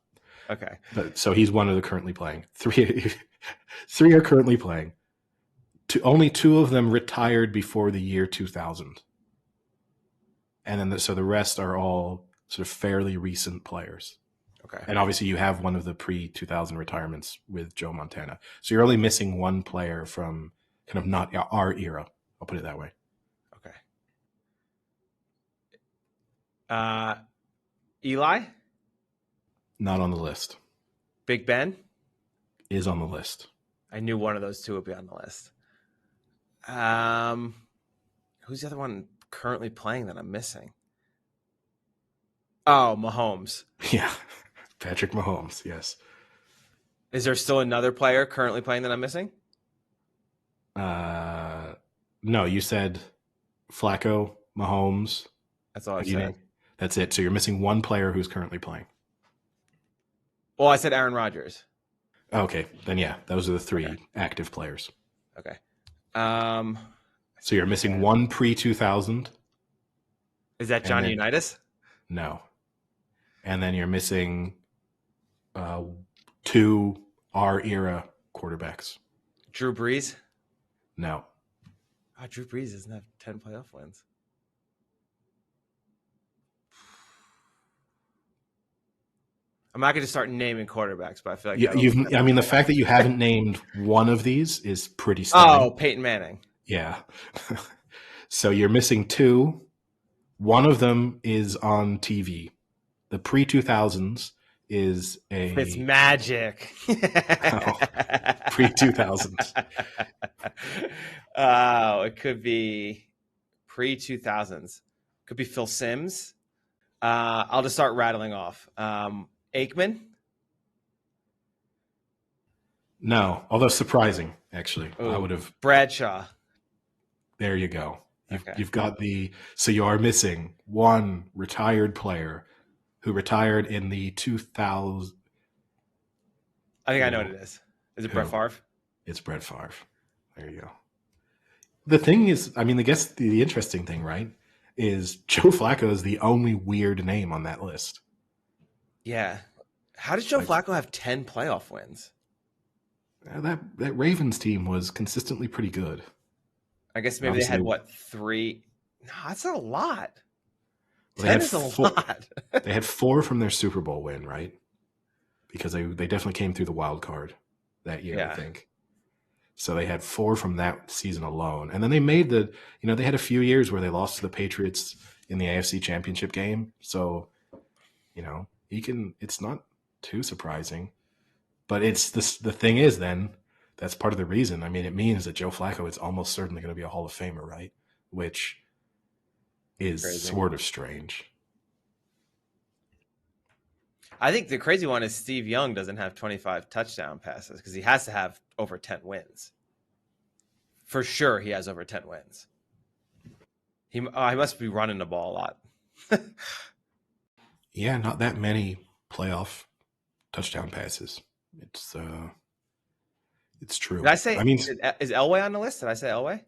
Okay. So he's one of the currently playing. 3 are currently playing. Only 2 of them retired before the year 2000. And then so the rest are all sort of fairly recent players. Okay. And obviously you have one of the pre-2000 retirements with Joe Montana. So you're only missing one player from kind of not our era. I'll put it that way. Okay. Eli? Not on the list. Big Ben? Is on the list. I knew one of those 2 would be on the list. Who's the other one currently playing that I'm missing? Oh, Mahomes. Yeah. Patrick Mahomes, yes. Is there still another player currently playing that I'm missing? No, you said Flacco, Mahomes. That's all I said. That's it. So you're missing one player who's currently playing. Well, I said Aaron Rodgers. Okay, then yeah, those are the 3 active players. Okay. So you're missing one pre-2000. Is that Johnny Unitas? No. And then you're missing 2 our era quarterbacks. Drew Brees? No. Oh, Drew Brees doesn't have 10 playoff wins. I'm not going to start naming quarterbacks, but I feel like the fact that you haven't named one of these is pretty stunning. Oh, Peyton Manning. Yeah. So you're missing 2. One of them is on TV. The pre-2000s is It's magic. Pre-2000s. Oh, it could be pre-2000s. Could be Phil Simms. I'll just start rattling off. Aikman? No, although surprising, actually. Ooh, I would have. Bradshaw. There you go. You've got so you are missing one retired player who retired in the 2000. I think I know what it is. Is it Brett Favre? It's Brett Favre. There you go. The thing is, I guess the interesting thing, right, is Joe Flacco is the only weird name on that list. Yeah. How does Joe Flacco have 10 playoff wins? That Ravens team was consistently pretty good. I guess maybe they had 3? No, that's not a lot. Well, 10 is a lot. They had 4 from their Super Bowl win, right? Because they definitely came through the wild card that year, I think. So they had 4 from that season alone. And then they made they had a few years where they lost to the Patriots in the AFC Championship game. So, it's not too surprising. But it's the thing is then, that's part of the reason. It means that Joe Flacco is almost certainly going to be a Hall of Famer, right? Which is sort of strange. I think the crazy one is Steve Young doesn't have 25 touchdown passes because he has to have over 10 wins. For sure, he has over 10 wins. He must be running the ball a lot. Yeah, not that many playoff touchdown passes. It's true. Did I say? Is Elway on the list? Did I say Elway?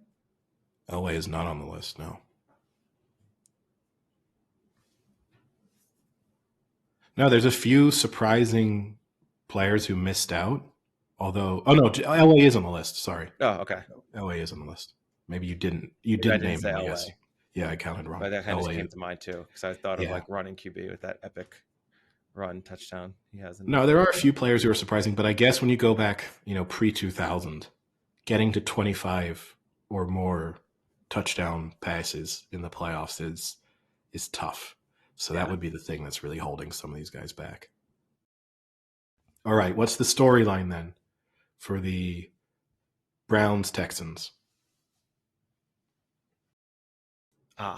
Elway is not on the list. No. No, there's a few surprising players who missed out. Although, oh no, LA is on the list. Sorry, Oh, okay. LA is on the list. Maybe you didn't. You Maybe I didn't didn't name say him. I LA, guess. Yeah, I counted wrong. but that kind of just LA. came to mind too because I thought of Yeah. like running QB with that epic run touchdown he has in. No, there are a few players who are surprising, but I guess when you go back, pre 2000, getting to 25 or more touchdown passes in the playoffs is tough. So that would be the thing that's really holding some of these guys back. All right, what's the storyline then for the Browns Texans?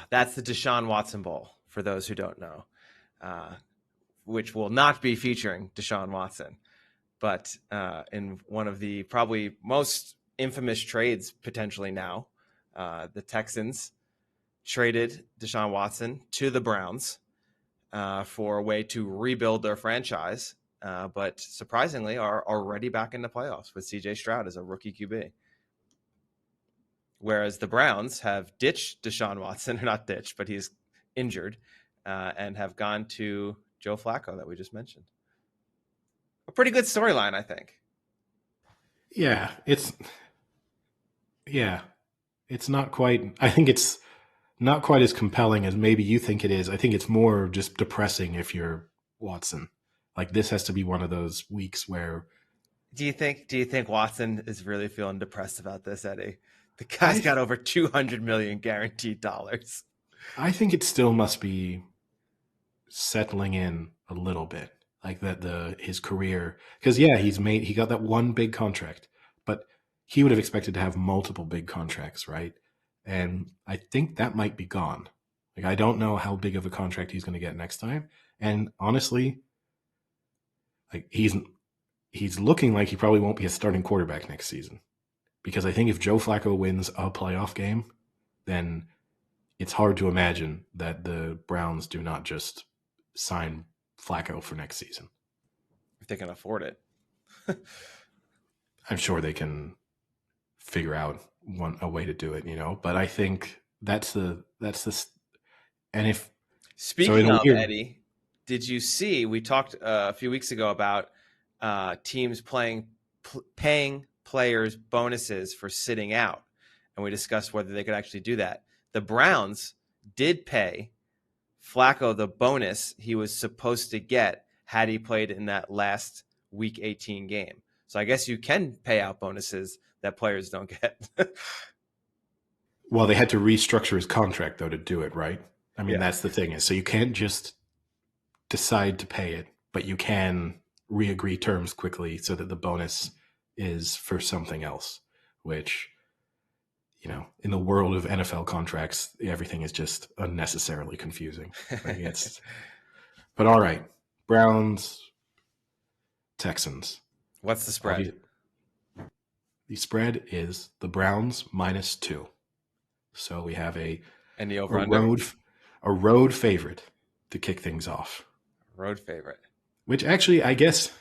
That's the Deshaun Watson Bowl for those who don't know, which will not be featuring Deshaun Watson, but in one of the probably most infamous trades potentially now, the Texans traded Deshaun Watson to the Browns for a way to rebuild their franchise, but surprisingly are already back in the playoffs with C.J. Stroud as a rookie QB. Whereas the Browns have ditched Deshaun Watson, or not ditched, but he's injured, and have gone to Joe Flacco that we just mentioned. A pretty good storyline, I think. Yeah, it's not quite. I think it's not quite as compelling as maybe you think it is. I think it's more just depressing if you're Watson. Like this has to be one of those weeks where. Do you think Watson is really feeling depressed about this, Eddie? The guy's got over $200 million guaranteed dollars. I think it still must be settling in a little bit, like that his career, because he got that one big contract, but he would have expected to have multiple big contracts, right? And I think that might be gone. Like I don't know how big of a contract he's going to get next time, and honestly, like he's looking like he probably won't be a starting quarterback next season, because I think if Joe Flacco wins a playoff game, then it's hard to imagine that the Browns do not just sign Flacco for next season. If they can afford it. I'm sure they can figure out a way to do it, but I think that's the and if speaking of Eddie, did you see we talked a few weeks ago about teams paying players bonuses for sitting out, and we discussed whether they could actually do that. The Browns did pay Flacco the bonus he was supposed to get had he played in that last Week 18 game. So I guess you can pay out bonuses that players don't get. Well, they had to restructure his contract, though, to do it, right? I mean, That's the thing. So you can't just decide to pay it, but you can re-agree terms quickly so that the bonus is for something else, which, in the world of NFL contracts, everything is just unnecessarily confusing. But all right, Browns, Texans. What's the spread? The spread is the Browns -2. So we have a road favorite to kick things off. Road favorite. Which actually, I guess,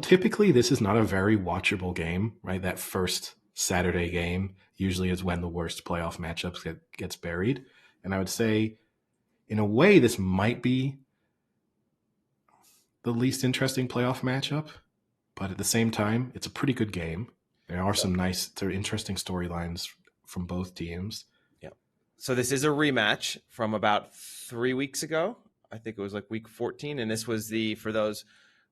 typically this is not a very watchable game, right? That first Saturday game usually is when the worst playoff matchups gets buried. And I would say, in a way, this might be the least interesting playoff matchup. But at the same time, it's a pretty good game. There are some interesting storylines from both teams. Yeah. So this is a rematch from about 3 weeks ago. I think it was like week 14. And this was for those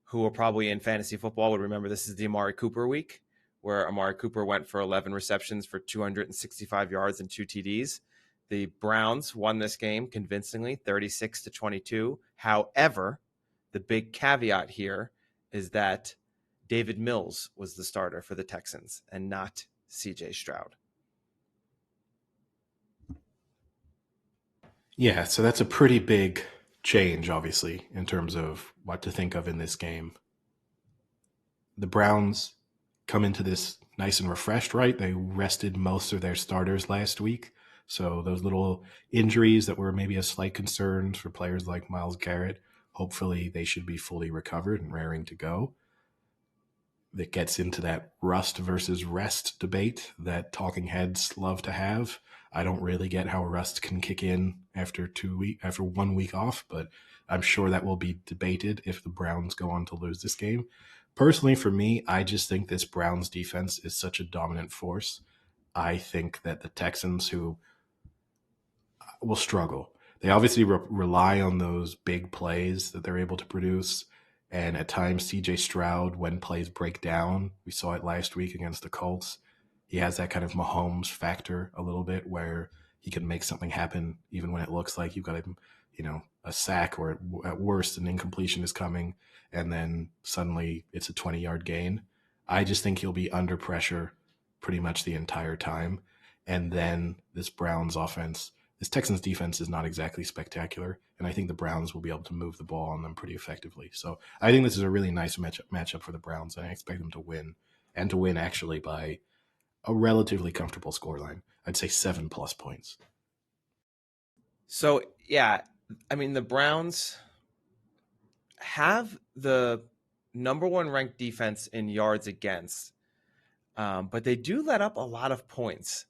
who are probably in fantasy football would remember, this is the Amari Cooper week, where Amari Cooper went for 11 receptions for 265 yards and 2 TDs. The Browns won this game convincingly, 36-22. However, the big caveat here is that David Mills was the starter for the Texans and not C.J. Stroud. Yeah, so that's a pretty big change, obviously, in terms of what to think of in this game. The Browns come into this nice and refreshed, right? They rested most of their starters last week. So those little injuries that were maybe a slight concern for players like Myles Garrett, hopefully they should be fully recovered and raring to go. that gets into that rust versus rest debate that talking heads love to have. I don't really get how rust can kick in after 1 week off, but I'm sure that will be debated if the Browns go on to lose this game. Personally, for me, I just think this Browns defense is such a dominant force. I think that the Texans, who will struggle, they obviously rely on those big plays that they're able to produce. And at times, CJ Stroud, when plays break down, we saw it last week against the Colts. He has that kind of Mahomes factor a little bit where he can make something happen even when it looks like you've got a sack or at worst an incompletion is coming, and then suddenly it's a 20-yard gain. I just think he'll be under pressure pretty much the entire time. And then this Texans defense is not exactly spectacular, and I think the Browns will be able to move the ball on them pretty effectively. So I think this is a really nice matchup for the Browns, and I expect them to win, and to win actually by a relatively comfortable scoreline. I'd say 7+ points. So, yeah, I mean, the Browns have the number one ranked defense in yards against, but they do let up a lot of points.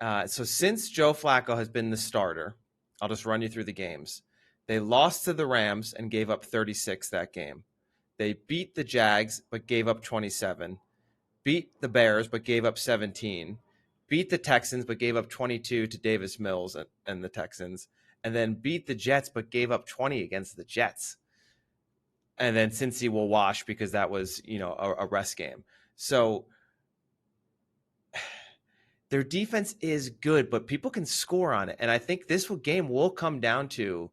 So since Joe Flacco has been the starter, I'll just run you through the games. They lost to the Rams and gave up 36 that game. They beat the Jags but gave up 27. Beat the Bears but gave up 17. Beat the Texans but gave up 22 to Davis Mills and the Texans. And then beat the Jets but gave up 20 against the Jets. And then Cincy will wash because that was, a rest game. So their defense is good, but people can score on it. And I think this game will come down to,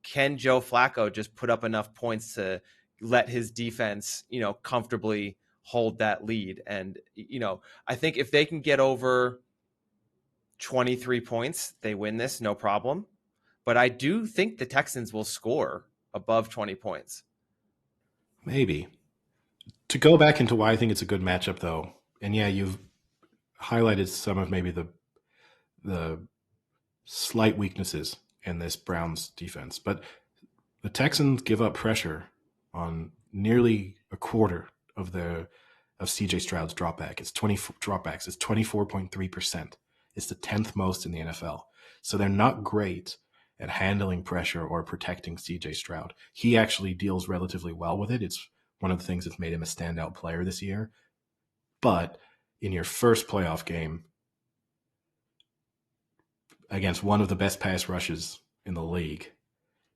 can Joe Flacco just put up enough points to let his defense, comfortably hold that lead? And, I think if they can get over 23 points, they win this, no problem. But I do think the Texans will score above 20 points. Maybe. To go back into why I think it's a good matchup, though, and yeah, you've highlighted some of maybe the slight weaknesses in this Browns defense, but the Texans give up pressure on nearly a quarter of CJ Stroud's dropbacks. It's 24.3%. It's the 10th most in the NFL. So they're not great at handling pressure or protecting CJ Stroud. He actually deals relatively well with it. It's one of the things that's made him a standout player this year. But in your first playoff game against one of the best pass rushes in the league,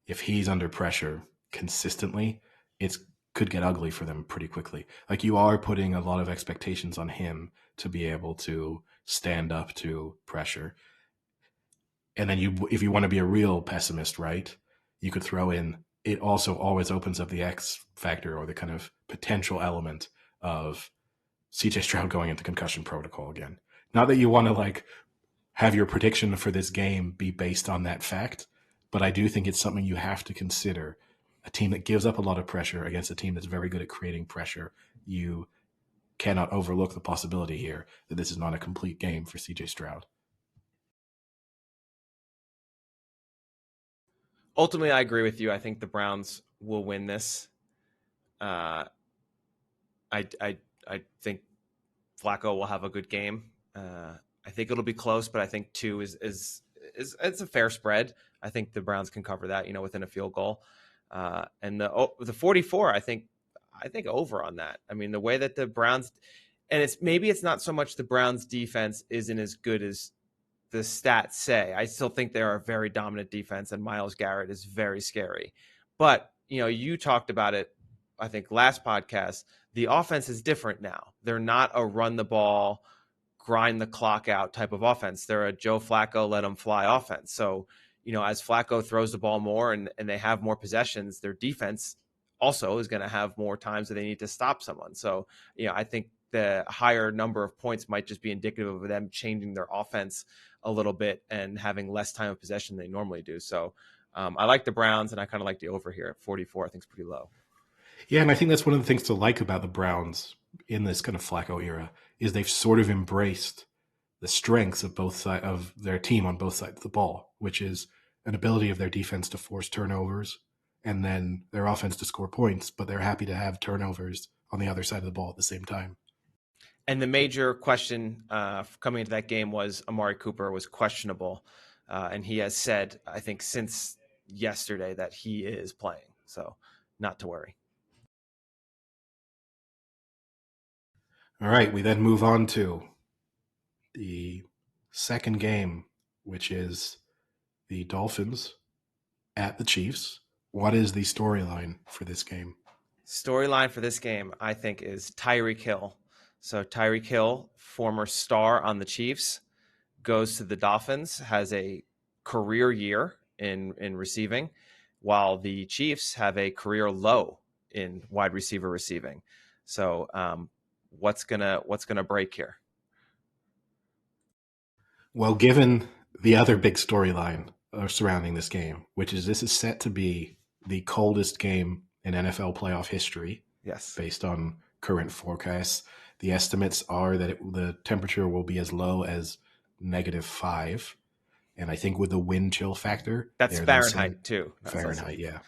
if he's under pressure consistently, it could get ugly for them pretty quickly. You are putting a lot of expectations on him to be able to stand up to pressure. And then if you want to be a real pessimist, right, you could throw in, it also always opens up the X factor or the kind of potential element of CJ Stroud going into concussion protocol again. Not that you want to have your prediction for this game be based on that fact, but I do think it's something you have to consider. A team that gives up a lot of pressure against a team that's very good at creating pressure, you cannot overlook the possibility here that this is not a complete game for CJ Stroud. Ultimately, I agree with you. I think the Browns will win this. I think Flacco will have a good game. I think it'll be close, but I think 2 is it's a fair spread. I think the Browns can cover that, within a field goal. And the 44, I think over on that. I mean, the way that the Browns, and it's not so much the Browns defense isn't as good as the stats say. I still think they are a very dominant defense, and Myles Garrett is very scary. But, you talked about it, I think, last podcast. The offense is different now. They're not a run the ball, grind the clock out type of offense. They're a Joe Flacco, let them fly offense. So, as Flacco throws the ball more and they have more possessions, their defense also is going to have more times that they need to stop someone. So, I think the higher number of points might just be indicative of them changing their offense a little bit and having less time of possession than they normally do. So I like the Browns, and I kind of like the over here at 44. I think it's pretty low. Yeah, and I think that's one of the things to like about the Browns in this kind of Flacco era is they've sort of embraced the strengths of both sides of their team on both sides of the ball, which is an ability of their defense to force turnovers and then their offense to score points, but they're happy to have turnovers on the other side of the ball at the same time. And the major question coming into that game was Amari Cooper was questionable. And he has said, I think, since yesterday that he is playing. So not to worry. All right, we then move on to the second game, which is the Dolphins at the Chiefs. What is the storyline for this game? Storyline for this game, I think, is Tyreek Hill. So Tyreek Hill, former star on the Chiefs, goes to the Dolphins, has a career year in receiving, while the Chiefs have a career low in wide receiver receiving. So what's gonna break here? Well, given the other big storyline surrounding this game, which is this is set to be the coldest game in NFL playoff history. Yes. Based on current forecasts, the estimates are that the temperature will be as low as -5. And I think with the wind chill factor, that's Fahrenheit too. Fahrenheit, yeah.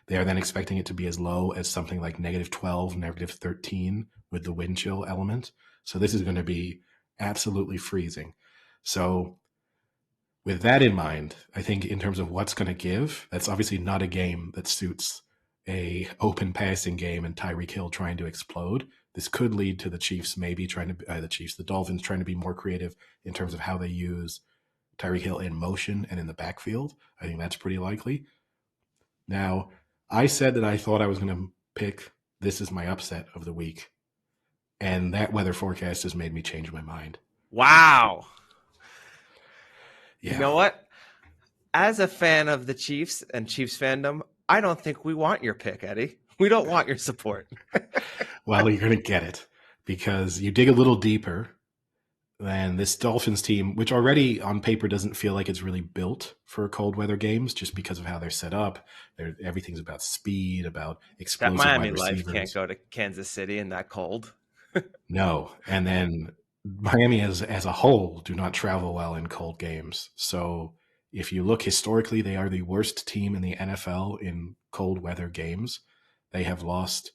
They are then expecting it to be as low as something like -12, -13 with the wind chill element. So this is going to be absolutely freezing. So with that in mind, I think in terms of what's going to give, that's obviously not a game that suits a open passing game and Tyreek Hill trying to explode. This could lead to the Chiefs maybe the Dolphins trying to be more creative in terms of how they use Tyreek Hill in motion and in the backfield. I think that's pretty likely. Now, I said that I thought I was going to pick this as my upset of the week, and that weather forecast has made me change my mind. Wow. Yeah. You know what? As a fan of the Chiefs and Chiefs fandom, I don't think we want your pick, Eddie. We don't want your support. Well, you're going to get it because you dig a little deeper than this Dolphins team, which already on paper doesn't feel like it's really built for cold weather games just because of how they're set up. Everything's about speed, about explosive that Miami wide receivers. Life can't go to Kansas City in that cold. No. And then Miami as a whole do not travel well in cold games. So if you look historically, they are the worst team in the NFL in cold weather games. They have lost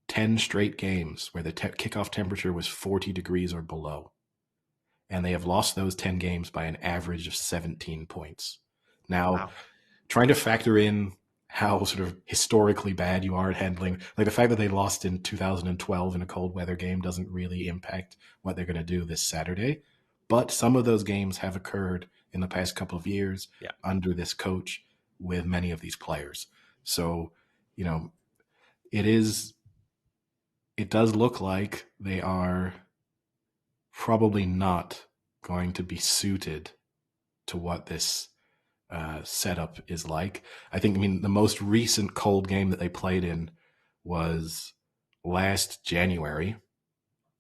10 straight games where the kickoff temperature was 40 degrees or below. And they have lost those 10 games by an average of 17 points. Now, Wow. Trying to factor in how sort of historically bad you are at handling, like the fact that they lost in 2012 in a cold weather game doesn't really impact what they're going to do this Saturday. But some of those games have occurred in the past couple of years under this coach with many of these players. So, it does look like they are probably not going to be suited to what this setup is like. The most recent cold game that they played in was last January.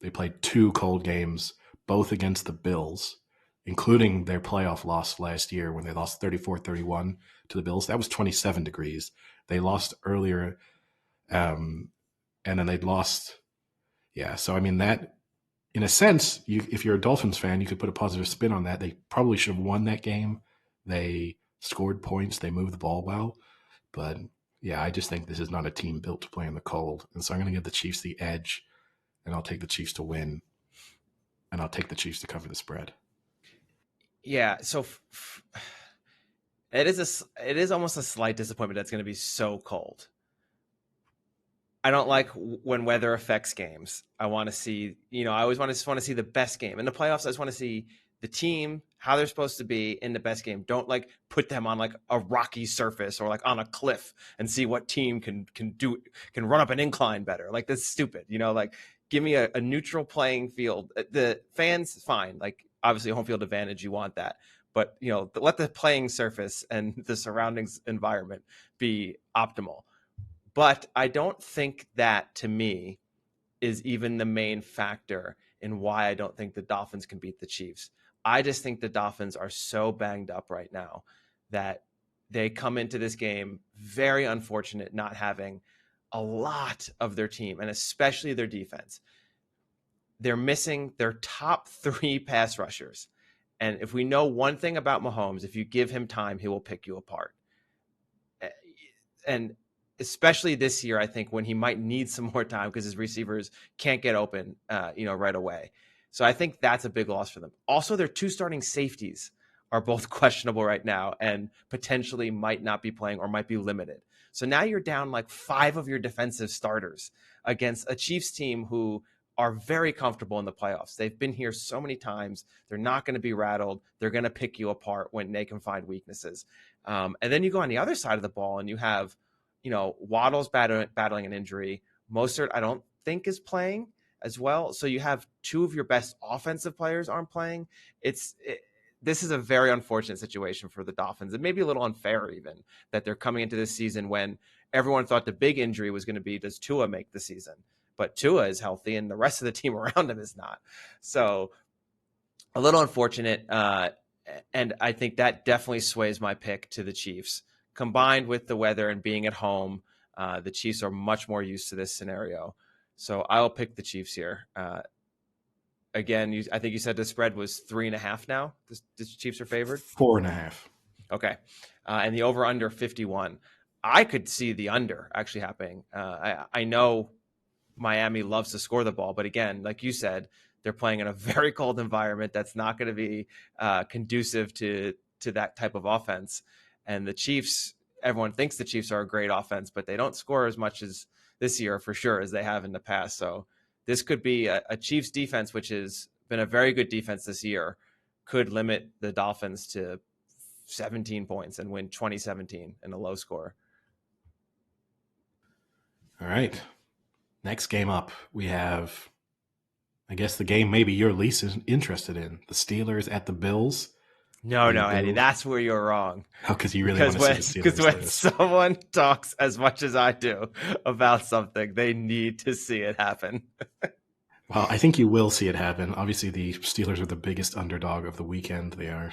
They played 2 cold games, both against the Bills, including their playoff loss last year when they lost 34-31 to the Bills. That was 27 degrees. They lost earlier, and then they'd lost. Yeah, so that, in a sense, if you're a Dolphins fan, you could put a positive spin on that. They probably should have won that game. They scored points. They moved the ball well. But, yeah, I just think this is not a team built to play in the cold. And so I'm going to give the Chiefs the edge, and I'll take the Chiefs to win, and I'll take the Chiefs to cover the spread. Yeah, so it is almost a slight disappointment that it's going to be so cold. I don't like when weather affects games. I want to see, I always want to see the best game. In the playoffs, I just want to see the team, how they're supposed to be in the best game. Don't put them on a rocky surface or on a cliff and see what team can run up an incline better. That's stupid. Give me a neutral playing field. The fans, fine. Obviously home field advantage, you want that. But, let the playing surface and the surroundings environment be optimal. But I don't think that, to me, is even the main factor in why I don't think the Dolphins can beat the Chiefs. I just think the Dolphins are so banged up right now that they come into this game very unfortunate not having a lot of their team, and especially their defense. They're missing their top 3 pass rushers. And if we know one thing about Mahomes, if you give him time, he will pick you apart. And especially this year, I think, when he might need some more time because his receivers can't get open, right away. So I think that's a big loss for them. Also, their 2 starting safeties are both questionable right now and potentially might not be playing or might be limited. So now you're down like 5 of your defensive starters against a Chiefs team who are very comfortable in the playoffs. They've been here so many times. They're not going to be rattled. They're going to pick you apart when they can find weaknesses. And then you go on the other side of the ball and you have, Waddle's battling an injury. Mostert, I don't think, is playing as well. So you have 2 of your best offensive players aren't playing. This is a very unfortunate situation for the Dolphins. It may be a little unfair even that they're coming into this season when everyone thought the big injury was going to be, does Tua make the season? But Tua is healthy and the rest of the team around him is not. So a little unfortunate. And I think that definitely sways my pick to the Chiefs. Combined with the weather and being at home, the Chiefs are much more used to this scenario. So I'll pick the Chiefs here. Again, I think you said the spread was 3.5 now. The Chiefs are favored? 4.5. Okay. And the over-under 51. I could see the under actually happening. I know Miami loves to score the ball, but again, like you said, they're playing in a very cold environment that's not going to be conducive to that type of offense. And the Chiefs, everyone thinks the Chiefs are a great offense, but they don't score as much as this year for sure as they have in the past. So this could be a Chiefs defense, which has been a very good defense this year, could limit the Dolphins to 17 points and win 2017 in a low score. All right. Next game up, we have, I guess, the game maybe you're least interested in. The Steelers at the Bills. No, Eddie, that's where you're wrong. Oh, because you really want to see the Steelers. Because when someone talks as much as I do about something, they need to see it happen. Well, I think you will see it happen. Obviously, the Steelers are the biggest underdog of the weekend. The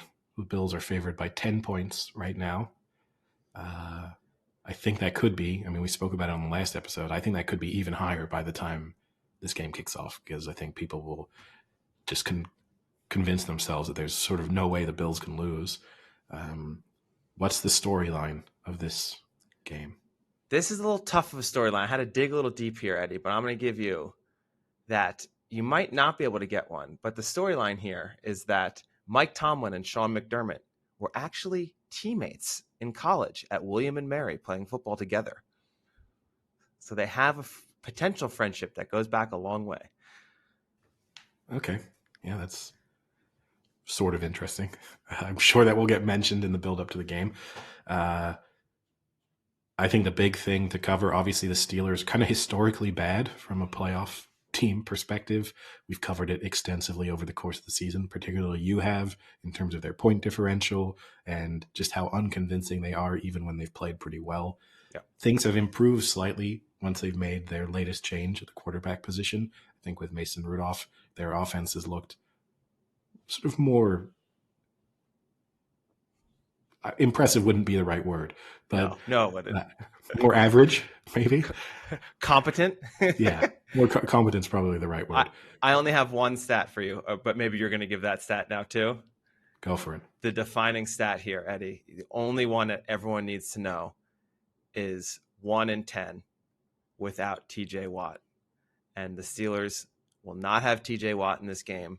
Bills are favored by 10 points right now. I think that could be, we spoke about it on the last episode. I think that could be even higher by the time this game kicks off, because I think people will just convince themselves that there's sort of no way the Bills can lose. What's the storyline of this game? This is a little tough of a storyline. I had to dig a little deep here, Eddie, but I'm going to give you that you might not be able to get one. But the storyline here is that Mike Tomlin and Sean McDermott were actually teammates in college at William and Mary playing football together. So they have a potential friendship that goes back a long way. Okay. Yeah, that's sort of interesting. I'm sure that will get mentioned in the build up to the game. I think the big thing to cover, obviously the Steelers kind of historically bad from a playoff team perspective. We've covered it extensively over the course of the season, particularly you have, in terms of their point differential and just how unconvincing they are even when they've played pretty well. Yeah. Things have improved slightly once they've made their latest change at the quarterback position. I think with Mason Rudolph, their offense has looked sort of more impressive wouldn't be the right word, but no, but more average, maybe. Competent. Yeah, more competent's probably the right word. I only have one stat for you, but maybe you're going to give that stat now too. Go for it. The defining stat here, Eddie, the only one that everyone needs to know is 1-10 without TJ Watt. And the Steelers will not have TJ Watt in this game.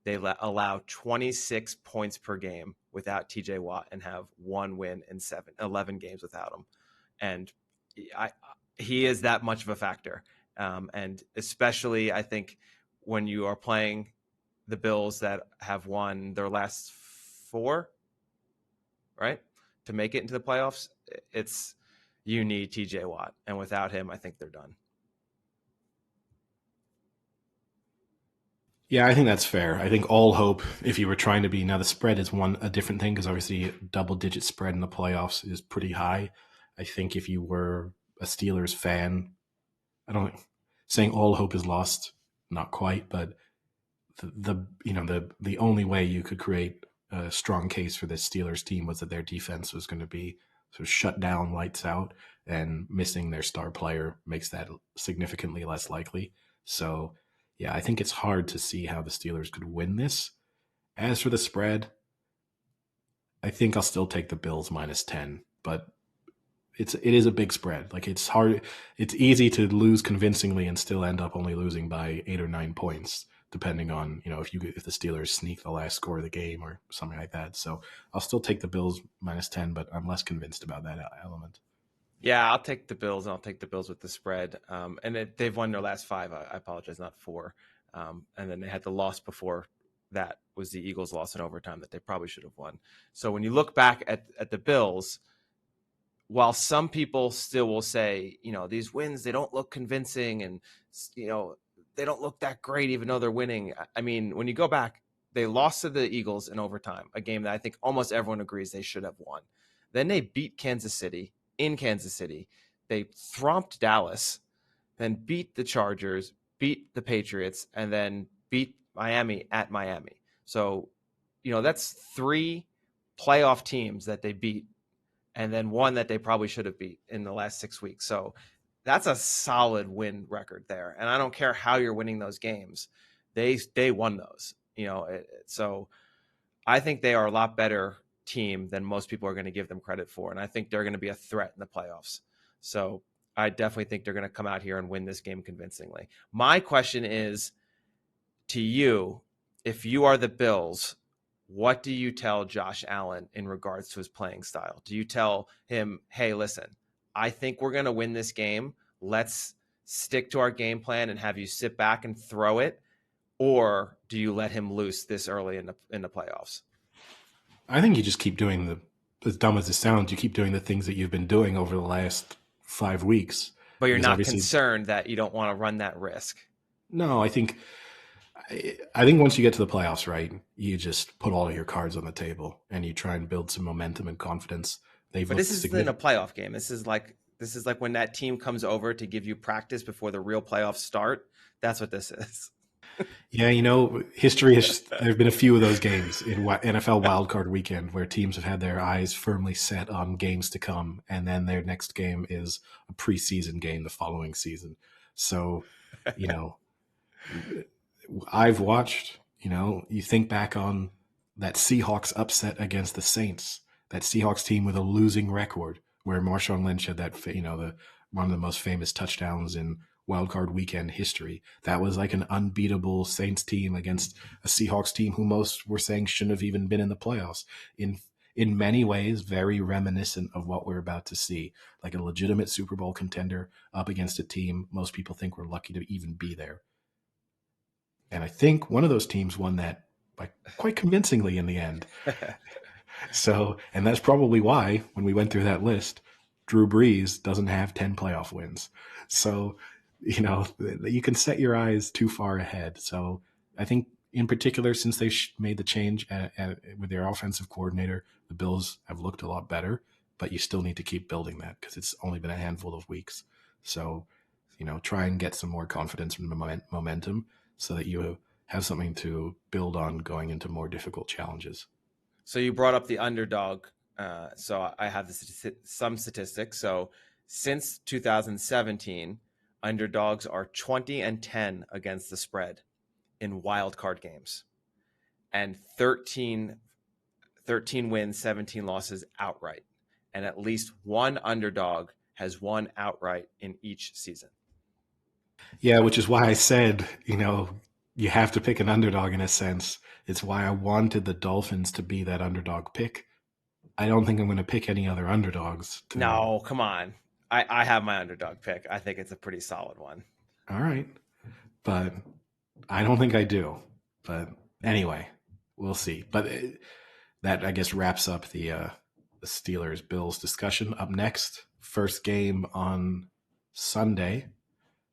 They allow 26 points per game without TJ Watt and have 1 win in 11 games without him. And he is that much of a factor. And especially, I think, when you are playing the Bills that have won their last 4, right, to make it into the playoffs, you need TJ Watt. And without him, I think they're done. Yeah, I think that's fair. I think all hope, if you were trying to be, now the spread is a different thing, because obviously double-digit spread in the playoffs is pretty high. I think if you were a Steelers fan, saying all hope is lost, not quite, but the only way you could create a strong case for this Steelers team was that their defense was going to be sort of shut down, lights out, and missing their star player makes that significantly less likely. So yeah, I think it's hard to see how the Steelers could win this. As for the spread, I think I'll still take the Bills -10, but it is a big spread. Like it's hard. It's easy to lose convincingly and still end up only losing by 8 or 9 points, depending on if the Steelers sneak the last score of the game or something like that. So I'll still take the Bills -10, but I'm less convinced about that element. Yeah, I'll take the Bills, and I'll take the Bills with the spread. They've won their last 5. I apologize, not 4. And then they had the loss before that was the Eagles' loss in overtime that they probably should have won. So when you look back at the Bills, while some people still will say, these wins, they don't look convincing and, they don't look that great even though they're winning. I mean, when you go back, they lost to the Eagles in overtime, a game that I think almost everyone agrees they should have won. Then they beat Kansas City in Kansas City. They thromped Dallas, then beat the Chargers, beat the Patriots, and then beat Miami at Miami. So, that's 3 playoff teams that they beat, and then one that they probably should have beat in the last 6 weeks. So that's a solid win record there. And I don't care how you're winning those games. They won those, so I think they are a lot better team than most people are going to give them credit for. And I think they're going to be a threat in the playoffs. So I definitely think they're going to come out here and win this game convincingly. My question is to you, if you are the Bills, what do you tell Josh Allen in regards to his playing style? Do you tell him, hey, listen, I think we're going to win this game. Let's stick to our game plan and have you sit back and throw it? Or do you let him loose this early in the playoffs? I think you just keep doing as dumb as it sounds, you keep doing the things that you've been doing over the last 5 weeks. But you're not concerned that you don't want to run that risk. No, I think once you get to the playoffs, right, you just put all of your cards on the table and you try and build some momentum and confidence. But this isn't a playoff game. This is like when that team comes over to give you practice before the real playoffs start. That's what this is. Yeah, history there have been a few of those games in NFL wildcard weekend where teams have had their eyes firmly set on games to come, and then their next game is a preseason game the following season. So, I've watched, you think back on that Seahawks upset against the Saints, that Seahawks team with a losing record where Marshawn Lynch had that, one of the most famous touchdowns in wildcard weekend history. That was like an unbeatable Saints team against a Seahawks team who most were saying shouldn't have even been in the playoffs. In many ways, very reminiscent of what we're about to see, like a legitimate Super Bowl contender up against a team most people think we're lucky to even be there. And I think one of those teams won that by quite convincingly in the end. So, and that's probably why when we went through that list, Drew Brees doesn't have 10 playoff wins. So, you can set your eyes too far ahead. So I think in particular, since they made the change with their offensive coordinator, the Bills have looked a lot better, but you still need to keep building that because it's only been a handful of weeks. So, try and get some more confidence from the momentum so that you have something to build on going into more difficult challenges. So you brought up the underdog. So I have some statistics. So since 2017, underdogs are 20-10 against the spread in wild card games, and 13 wins, 17 losses outright. And at least one underdog has won outright in each season. Yeah, which is why I said, you have to pick an underdog in a sense. It's why I wanted the Dolphins to be that underdog pick. I don't think I'm going to pick any other underdogs. No, come on. I have my underdog pick. I think it's a pretty solid one. All right. But I don't think I do. But anyway, we'll see. But that, I guess, wraps up the Steelers-Bills discussion. Up next, first game on Sunday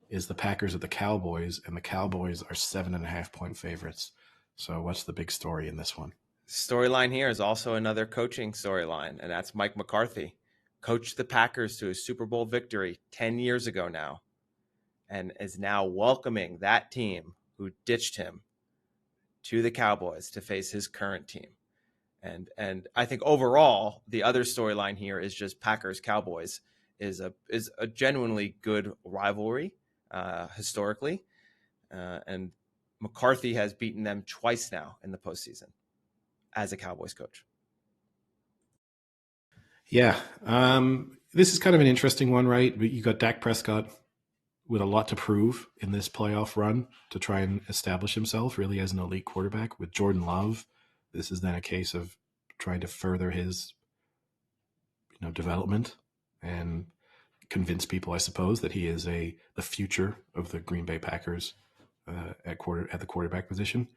is the Packers at the Cowboys, and the Cowboys are 7.5-point favorites. So what's the big story in this one? Storyline here is also another coaching storyline, and that's Mike McCarthy. Coached the Packers to a Super Bowl victory 10 years ago now, and is now welcoming that team who ditched him to the Cowboys to face his current team. And I think overall, the other storyline here is just Packers-Cowboys is a genuinely good rivalry historically, and McCarthy has beaten them twice now in the postseason as a Cowboys coach. Yeah. This is kind of an interesting one, right? You got Dak Prescott with a lot to prove in this playoff run to try and establish himself really as an elite quarterback. With Jordan Love, this is then a case of trying to further his development and convince people, I suppose, that he is the future of the Green Bay Packers at the quarterback position.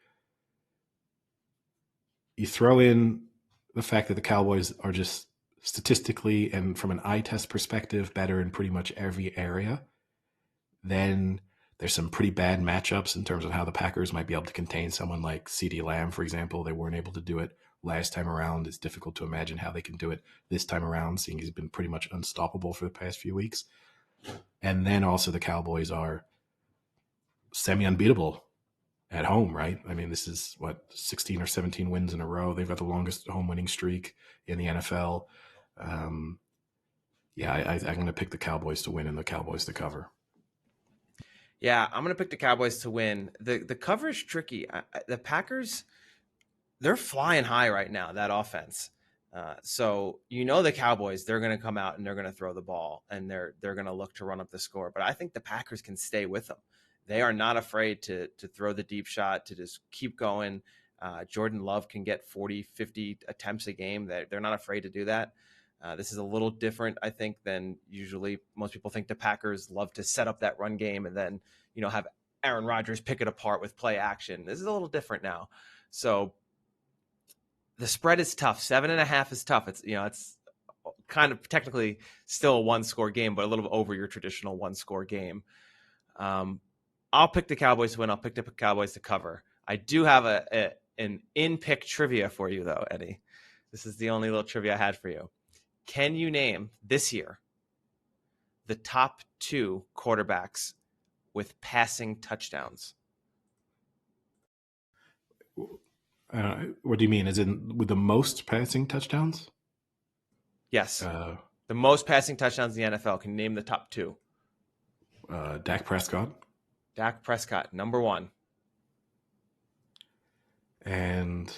You throw in the fact that the Cowboys are just statistically and from an eye test perspective better in pretty much every area, then there's some pretty bad matchups in terms of how the Packers might be able to contain someone like CeeDee Lamb, for example. They weren't able to do it last time around. It's difficult to imagine how they can do it this time around, seeing he's been pretty much unstoppable for the past few weeks. And then also the Cowboys are semi-unbeatable at home, right? I mean, this is 16 or 17 wins in a row. They've got the longest home winning streak in the NFL. I'm going to pick the Cowboys to win and the Cowboys to cover. Yeah, I'm going to pick the Cowboys to win. The cover is tricky. The Packers, they're flying high right now, that offense. So the Cowboys, they're going to come out and they're going to throw the ball and they're going to look to run up the score. But I think the Packers can stay with them. They are not afraid to throw the deep shot, to just keep going. Jordan Love can get 40, 50 attempts a game. They're not afraid to do that. This is a little different, I think, than usually most people think the Packers love to set up that run game and then, have Aaron Rodgers pick it apart with play action. This is a little different now. So the spread is tough. 7.5 is tough. It's, it's kind of technically still a 1-score game, but a little over your traditional 1-score game. I'll pick the Cowboys to win. I'll pick the Cowboys to cover. I do have an in-pick trivia for you, though, Eddie. This is the only little trivia I had for you. Can you name this year the top 2 quarterbacks with passing touchdowns? What do you mean? As in with the most passing touchdowns? Yes. The most passing touchdowns in the NFL. Can you name the top 2? Dak Prescott. Dak Prescott, number 1. And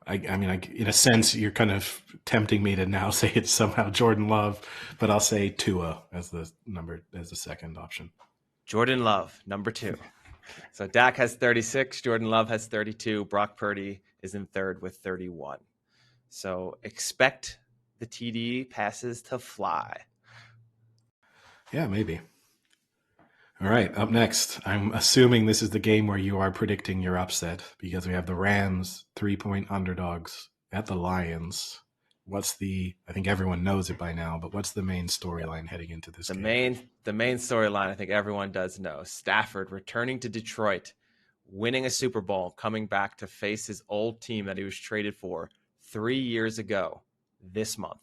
I mean, in a sense, you're kind of tempting me to now say it's somehow Jordan Love, but I'll say Tua as the second option. Jordan Love, number 2. So Dak has 36, Jordan Love has 32, Brock Purdy is in third with 31. So expect the TD passes to fly. Yeah, maybe. All right, up next, I'm assuming this is the game where you are predicting your upset because we have the Rams 3-point underdogs at the Lions. I think everyone knows it by now, but what's the main storyline heading into this game? The main storyline, I think everyone does know. Stafford returning to Detroit, winning a Super Bowl, coming back to face his old team that he was traded for 3 years ago this month.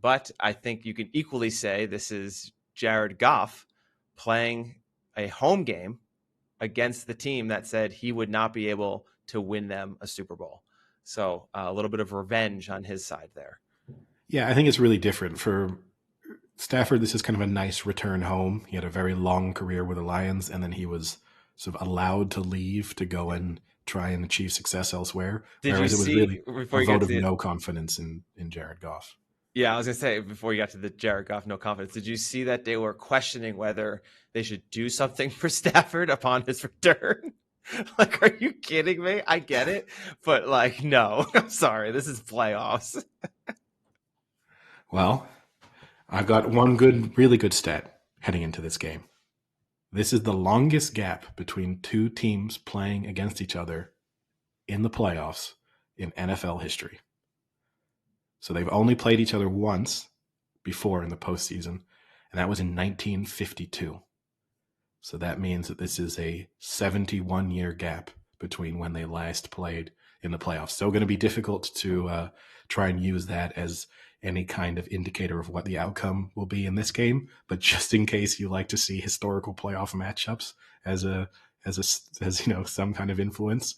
But I think you can equally say this is Jared Goff playing a home game against the team that said he would not be able to win them a Super Bowl. So a little bit of revenge on his side there. Yeah, I think it's really different. For Stafford, this is kind of a nice return home. He had a very long career with the Lions, and then he was sort of allowed to leave to go and try and achieve success elsewhere. Whereas it was really a vote of no confidence in Jared Goff. Yeah, I was going to say, before you got to the Jared Goff no confidence, did you see that they were questioning whether they should do something for Stafford upon his return? Like, are you kidding me? I get it, but no, I'm sorry. This is playoffs. Well, I've got one really good stat heading into this game. This is the longest gap between 2 teams playing against each other in the playoffs in NFL history. So they've only played each other once before in the postseason, and that was in 1952. So that means that this is a 71-year gap between when they last played in the playoffs. So going to be difficult to try and use that as any kind of indicator of what the outcome will be in this game. But just in case you like to see historical playoff matchups as some kind of influence,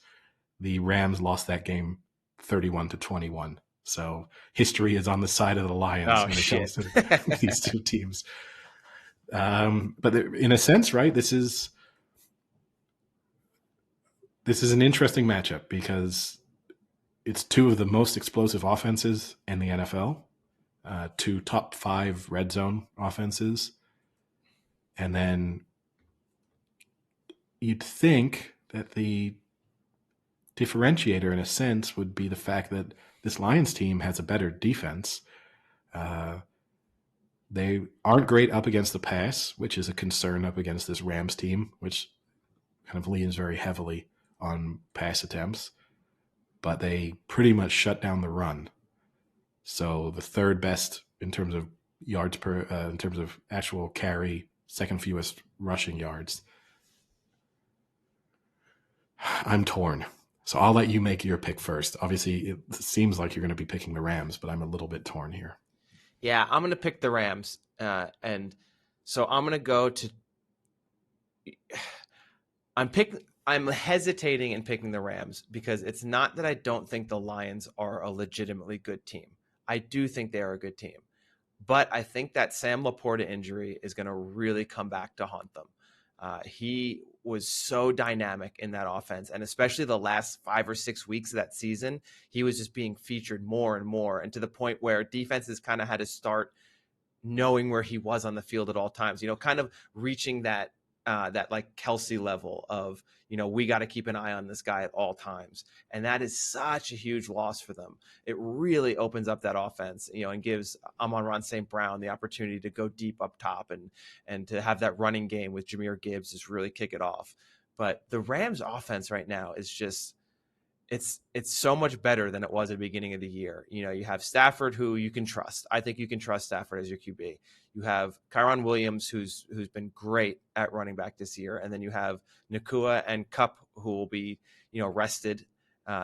the Rams lost that game 31-21. So history is on the side of the Lions when it comes to these 2 teams. But in a sense, right, this is an interesting matchup because it's 2 of the most explosive offenses in the NFL. two top 5 red zone offenses. And then you'd think that the differentiator, in a sense, would be the fact that this Lions team has a better defense. They aren't great up against the pass, which is a concern up against this Rams team, which kind of leans very heavily on pass attempts. But they pretty much shut down the run. So the third best in terms of yards per, in terms of actual carry, second fewest rushing yards. I'm torn. So I'll let you make your pick first. Obviously, it seems like you're going to be picking the Rams, but I'm a little bit torn here. Yeah, I'm going to pick the Rams. And so I'm going to go to – I'm hesitating in picking the Rams because it's not that I don't think the Lions are a legitimately good team. I do think they are a good team. But I think that Sam Laporta injury is going to really come back to haunt them. He was so dynamic in that offense, and especially the last 5 or 6 weeks of that season, he was just being featured more and more, and to the point where defenses kind of had to start knowing where he was on the field at all times, kind of reaching that like Kelsey level of, we got to keep an eye on this guy at all times. And that is such a huge loss for them. It really opens up that offense, and gives Amon-Ra St. Brown the opportunity to go deep up top and to have that running game with Jahmyr Gibbs just really kick it off. But the Rams offense right now is just, it's so much better than it was at the beginning of the year. You have Stafford, who you can trust. I think you can trust Stafford as your QB. You have Kyron Williams, who's been great at running back this year. And then you have Nakua and Kupp, who will be, rested.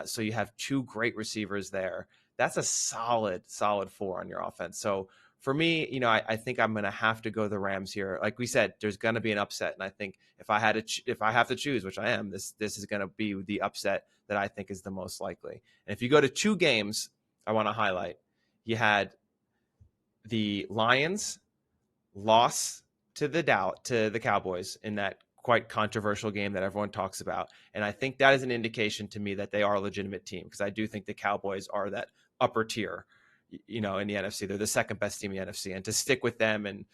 So you have 2 great receivers there. That's a solid 4 on your offense. So for me, I think I'm going to have to go the Rams here. Like we said, there's going to be an upset. And I think if I have to choose, which I am, this is going to be the upset that I think is the most likely. And if you go to 2 games, I want to highlight, you had the Lions loss to the Cowboys in that quite controversial game that everyone talks about. And I think that is an indication to me that they are a legitimate team, because I do think the Cowboys are that upper tier, in the NFC. They're the second best team in the NFC. And to stick with them and,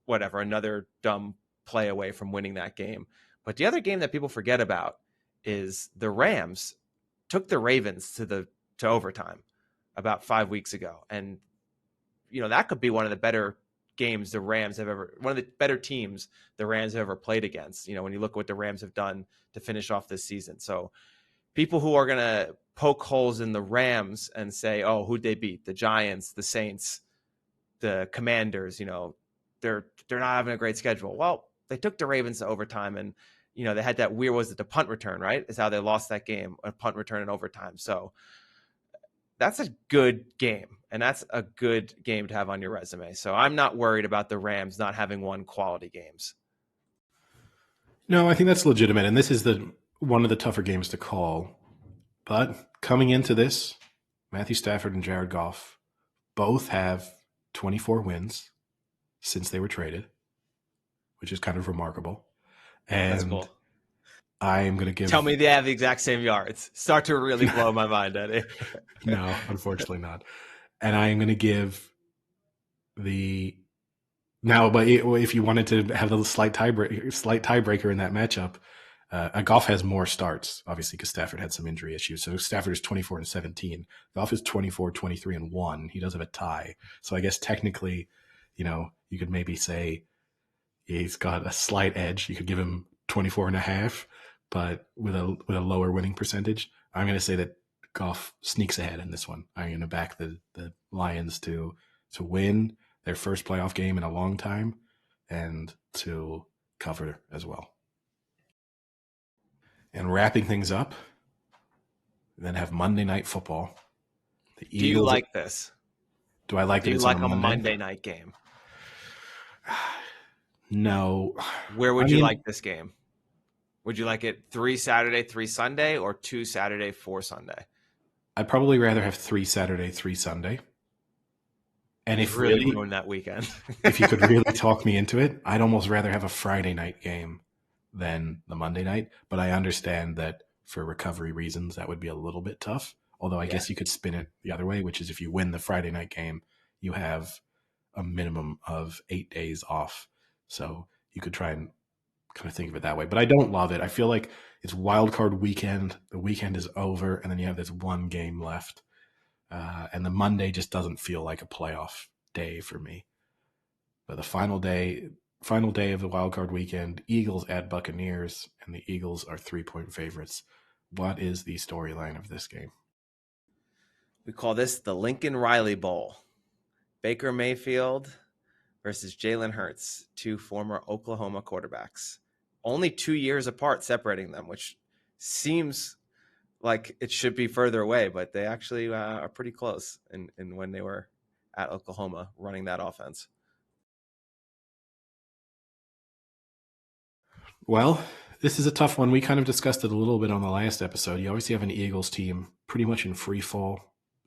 whatever, another dumb play away from winning that game. But the other game that people forget about is the Rams took the Ravens to overtime about 5 weeks ago. And, that could be one of the better games one of the better teams the Rams have ever played against, when you look at what the Rams have done to finish off this season. So people who are going to poke holes in the Rams and say, oh, who'd they beat? The Giants, the Saints, the Commanders, they're not having a great schedule. Well, they took the Ravens to overtime, and, they had that weird, was it the punt return, right? Is how they lost that game, a punt return in overtime. So that's a good game, and that's a good game to have on your resume. So I'm not worried about the Rams not having won quality games. No, I think that's legitimate, and this is one of the tougher games to call. But coming into this, Matthew Stafford and Jared Goff both have 24 wins since they were traded, which is kind of remarkable. And that's cool. I am going to give... Tell me they have the exact same yards. Start to really blow my mind, Eddie. No, unfortunately not. And I am going to give the... Now, but if you wanted to have a slight tiebreaker in that matchup, Goff has more starts, obviously, because Stafford had some injury issues. So Stafford is 24-17. Goff is 24-23-1. He does have a tie. So I guess technically, you could maybe say he's got a slight edge. You could give him 24.5, but with a lower winning percentage. I'm going to say that Goff sneaks ahead in this one. I'm going to back the Lions to win their first playoff game in a long time and to cover as well. And wrapping things up, then have Monday Night Football. Do you like this? Do I like it? Do you like a Monday night game? No. Where would you like this game? Would you like it 3 Saturday, 3 Sunday, or 2 Saturday, 4 Sunday? I'd probably rather have 3 Saturday, 3 Sunday. And if really ruin that weekend. If you could really talk me into it, I'd almost rather have a Friday night game than the Monday night. But I understand that for recovery reasons, that would be a little bit tough. Although I guess you could spin it the other way, which is if you win the Friday night game, you have a minimum of 8 days off. So you could try and kind of think of it that way. But I don't love it. I feel like it's wild card weekend. The weekend is over, and then you have this one game left. And the Monday just doesn't feel like a playoff day for me. But the final day of the wild card weekend, Eagles at Buccaneers, and the Eagles are 3-point favorites. What is the storyline of this game? We call this the Lincoln Riley Bowl. Baker Mayfield versus Jalen Hurts, two former Oklahoma quarterbacks. Only 2 years apart separating them, which seems like it should be further away, but they actually are pretty close in when they were at Oklahoma running that offense. Well, this is a tough one. We kind of discussed it a little bit on the last episode. You obviously have an Eagles team pretty much in free fall.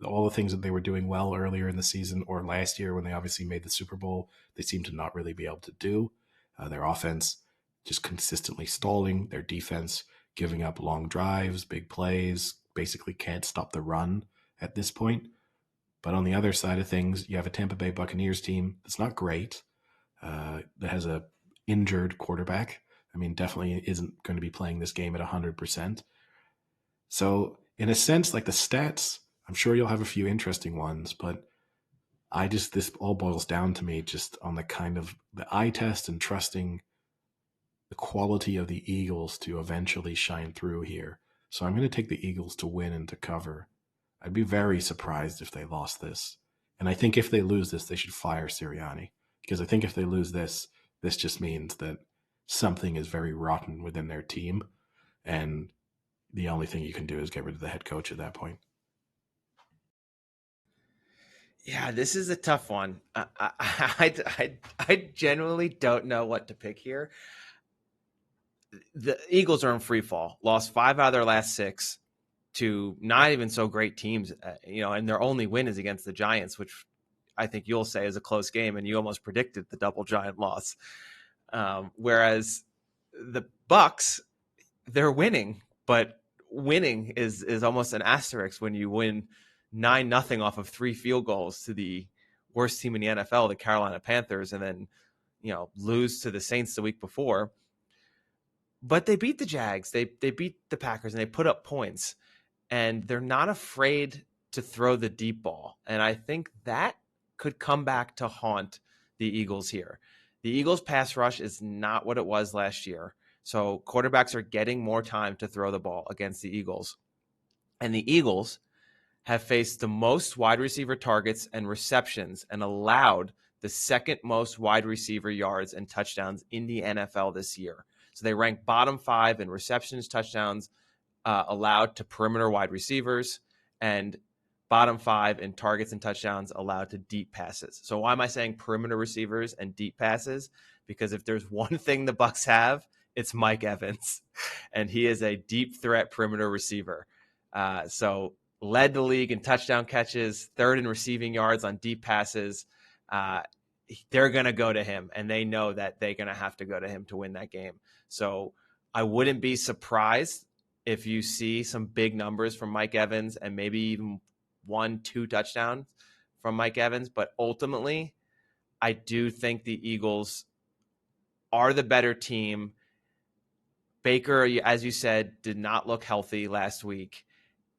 All the things that they were doing well earlier in the season or last year when they obviously made the Super Bowl, they seem to not really be able to do. Their offense just consistently stalling, their defense giving up long drives, big plays, basically can't stop the run at this point. But on the other side of things, you have a Tampa Bay Buccaneers team that's not great, that has a injured quarterback. I mean, definitely isn't going to be playing this game at 100%. So in a sense, like the stats, I'm sure you'll have a few interesting ones, but this all boils down to me just on the kind of the eye test and trusting the quality of the Eagles to eventually shine through here. So I'm going to take the Eagles to win and to cover. I'd be very surprised if they lost this. And I think if they lose this, they should fire Sirianni. Because I think if they lose this, this just means that something is very rotten within their team. And the only thing you can do is get rid of the head coach at that point. Yeah, this is a tough one. I genuinely don't know what to pick here. The Eagles are in free fall. Lost 5 out of their last 6 to not even so great teams, and their only win is against the Giants, which I think you'll say is a close game, and you almost predicted the double Giant loss. Whereas the Bucs, they're winning, but winning is almost an asterisk when you win 9-0 off of 3 field goals to the worst team in the NFL, the Carolina Panthers, and then lose to the Saints the week before. But they beat the Jags, they beat the Packers, and they put up points, and they're not afraid to throw the deep ball. And I think that could come back to haunt the Eagles here. The Eagles' pass rush is not what it was last year. So quarterbacks are getting more time to throw the ball against the Eagles. And the Eagles have faced the most wide receiver targets and receptions and allowed the second most wide receiver yards and touchdowns in the NFL this year. So they rank bottom 5 in receptions, touchdowns allowed to perimeter wide receivers, and bottom 5 in targets and touchdowns allowed to deep passes. So why am I saying perimeter receivers and deep passes? Because if there's one thing the Bucs have, it's Mike Evans, and he is a deep threat perimeter receiver. So led the league in touchdown catches, 3rd in receiving yards on deep passes. They're going to go to him, and they know that they're going to have to go to him to win that game. So I wouldn't be surprised if you see some big numbers from Mike Evans and maybe even 1-2 touchdowns from Mike Evans. But ultimately, I do think the Eagles are the better team. Baker, as you said, did not look healthy last week.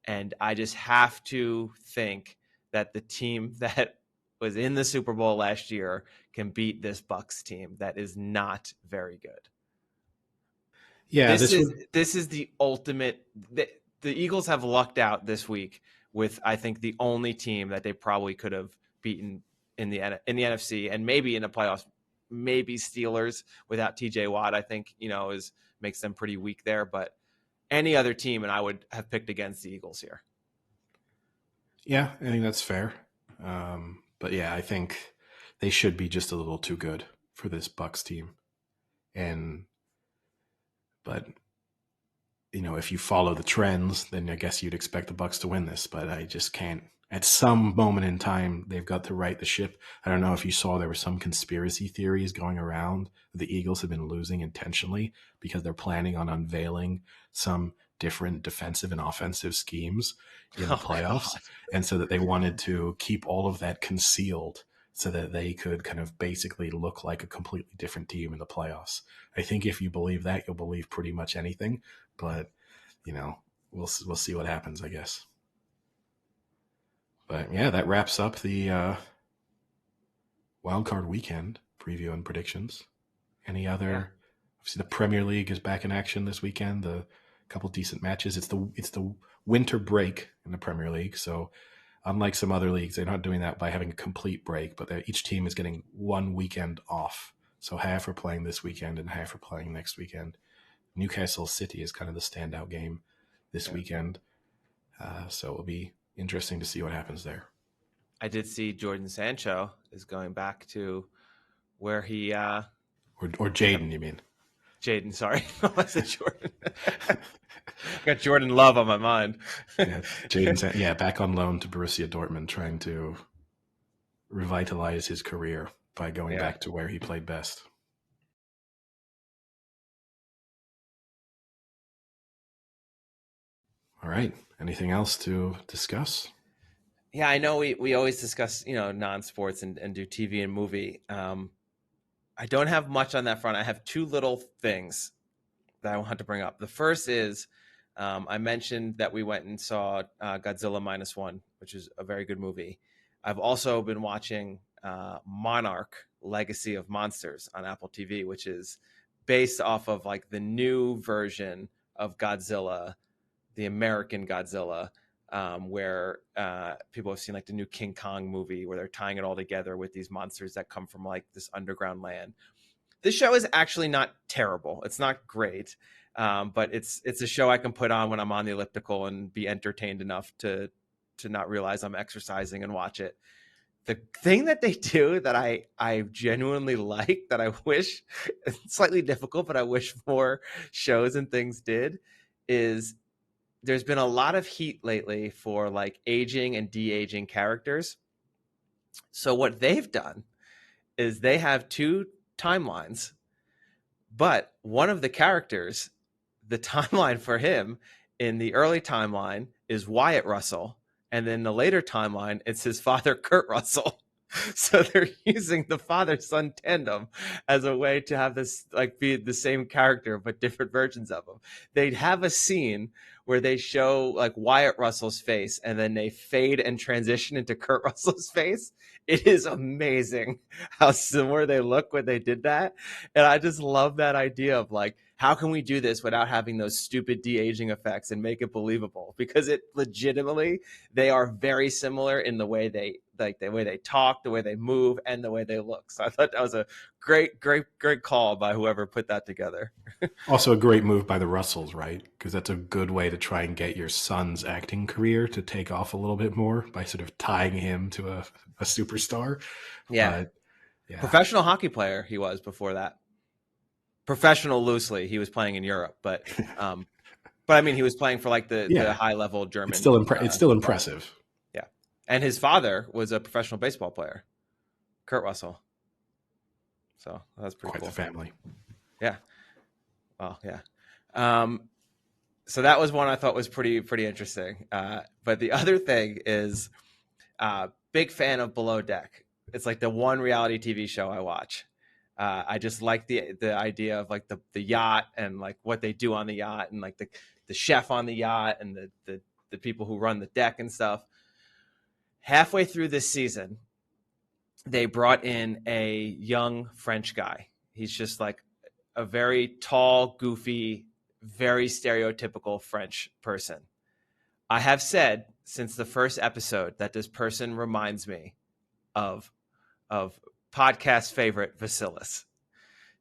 And I just have to think that the team that was in the Super Bowl last year can beat this Bucs team that is not very good. Yeah, this is the ultimate. The Eagles have lucked out this week with, I think, the only team that they probably could have beaten in the NFC and maybe in the playoffs. Maybe Steelers without TJ Watt, I think, makes them pretty weak there. But any other team, and I would have picked against the Eagles here. Yeah, I think that's fair. But yeah, I think they should be just a little too good for this Bucs team. But if you follow the trends, then I guess you'd expect the Bucs to win this, but I just can't. At some moment in time, they've got to right the ship. I don't know if you saw there were some conspiracy theories going around. The Eagles have been losing intentionally because they're planning on unveiling some different defensive and offensive schemes in the Oh my playoffs. God. And so that they wanted to keep all of that concealed so that they could kind of basically look like a completely different team in the playoffs. I think if you believe that, you'll believe pretty much anything. But, we'll see what happens, I guess. But yeah, that wraps up the wildcard weekend preview and predictions. Any other? Yeah. Obviously, the Premier League is back in action this weekend. A couple decent matches. It's the winter break in the Premier League, so unlike some other leagues, they're not doing that by having a complete break, but each team is getting one weekend off. So half are playing this weekend and half are playing next weekend. Newcastle City is kind of the standout game this weekend, so it'll be interesting to see what happens there. I did see Jordan Sancho is going back to where he or Jaden, you mean? Jaden, sorry. I said Jordan. Got Jordan Love on my mind. Jaden, back on loan to Borussia Dortmund, trying to revitalize his career by going back to where he played best. All right. Anything else to discuss? Yeah, I know we always discuss, non-sports and do TV and movie. I don't have much on that front. I have two little things that I want to bring up. The first is I mentioned that we went and saw Godzilla -1, which is a very good movie. I've also been watching Monarch: Legacy of Monsters on Apple TV, which is based off of like the new version of Godzilla, the American Godzilla, where people have seen like the new King Kong movie where they're tying it all together with these monsters that come from like this underground land. This show is actually not terrible. It's not great, but it's a show I can put on when I'm on the elliptical and be entertained enough to not realize I'm exercising and watch it. The thing that they do that I genuinely like, that I wish, it's slightly difficult, but I wish more shows and things did, is there's been a lot of heat lately for like aging and de-aging characters. So what they've done is they have two timelines, but one of the characters, the timeline for him in the early timeline is Wyatt Russell, and then the later timeline it's his father, Kurt Russell. So they're using the father-son tandem as a way to have this like be the same character but different versions of him. They'd have a scene where they show like Wyatt Russell's face and then they fade and transition into Kurt Russell's face. It is amazing how similar they look when they did that. And I just love that idea of like, how can we do this without having those stupid de-aging effects and make it believable? Because it legitimately, they are very similar in the way they talk, the way they move, and the way they look. So I thought that was a great call by whoever put that together. Also a great move by the Russells, right? Because that's a good way to try and get your son's acting career to take off a little bit more by sort of tying him to a superstar. Yeah. Professional hockey player he was before that. Professional loosely, he was playing in Europe, but I mean, he was playing for like the high level German. It's still impressive. Yeah, and his father was a professional baseball player, Kurt Russell. So that's pretty cool. Quite the family. Yeah. Well, yeah. So that was one I thought was pretty interesting. But the other thing is, big fan of Below Deck. It's like the one reality TV show I watch. I just like the idea of like the yacht and like what they do on the yacht and like the chef on the yacht and the people who run the deck and stuff. Halfway through this season, they brought in a young French guy. He's just like a very tall, goofy, very stereotypical French person. I have said since the first episode that this person reminds me of podcast favorite Vasilis.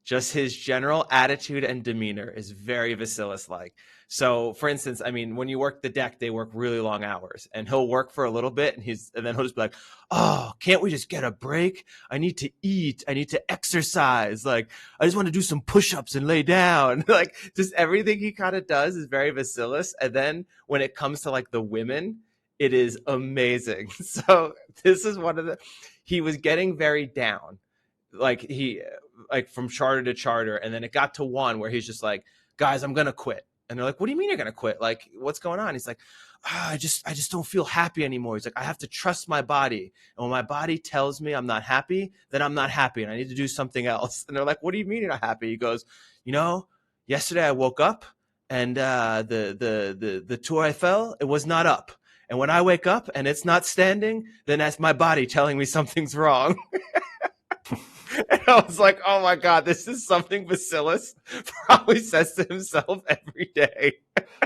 Just his general attitude and demeanor is very Vasilis-like. So, for instance, I mean, when you work the deck, they work really long hours, and he'll work for a little bit, and then he'll just be like, "Oh, can't we just get a break? I need to eat. I need to exercise. Like, I just want to do some push-ups and lay down." Like, just everything he kind of does is very Vasilis. And then when it comes to like the women, it is amazing. So this is he was getting very down. Like from charter to charter. And then it got to one where he's just like, "Guys, I'm going to quit. And they're like, what do you mean you're going to quit? Like, what's going on? He's like, I just don't feel happy anymore. He's like, I have to trust my body. And when my body tells me I'm not happy, then I'm not happy and I need to do something else. And they're like, what do you mean you're not happy? He goes, yesterday I woke up and the tour I fell, it was not up. And when I wake up and it's not standing, then that's my body telling me something's wrong. And I was like, oh my God, this is something Vasilis probably says to himself every day.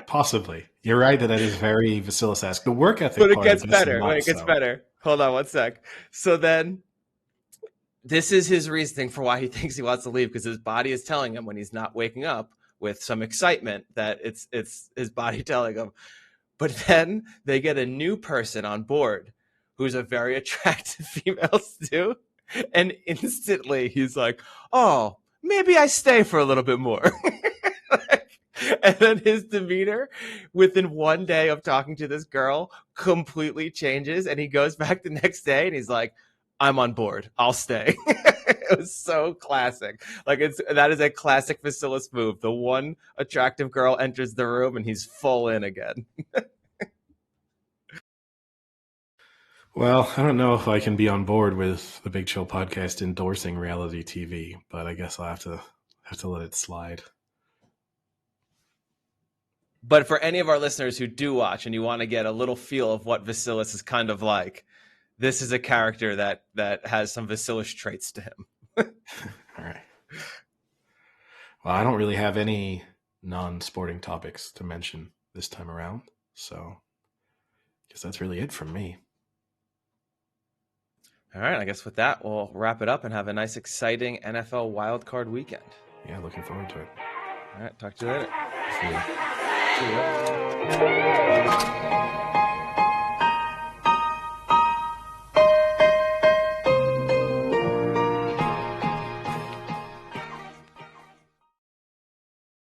Possibly. You're right that is very Vasilis-esque. The work ethic But it part gets of this better. is not It gets so. better. Hold on one sec. So then this is his reasoning for why he thinks he wants to leave, because his body is telling him when he's not waking up with some excitement that it's his body telling him. But then they get a new person on board who's a very attractive female too. And instantly he's like, oh, maybe I stay for a little bit more. And then his demeanor within one day of talking to this girl completely changes. And he goes back the next day and he's like, I'm on board. I'll stay. It was so classic. Like that is a classic Vasilis move. The one attractive girl enters the room and he's full in again. Well, I don't know if I can be on board with the Big Chill podcast endorsing reality TV, but I guess I'll have to let it slide. But for any of our listeners who do watch and you want to get a little feel of what Vasilis is kind of like, this is a character that has some Vasilis traits to him. All right. Well, I don't really have any non-sporting topics to mention this time around, so I guess that's really it from me. All right, I guess with that, we'll wrap it up and have a nice, exciting NFL wildcard weekend. Yeah, looking forward to it. All right, talk to you later. See you. See you.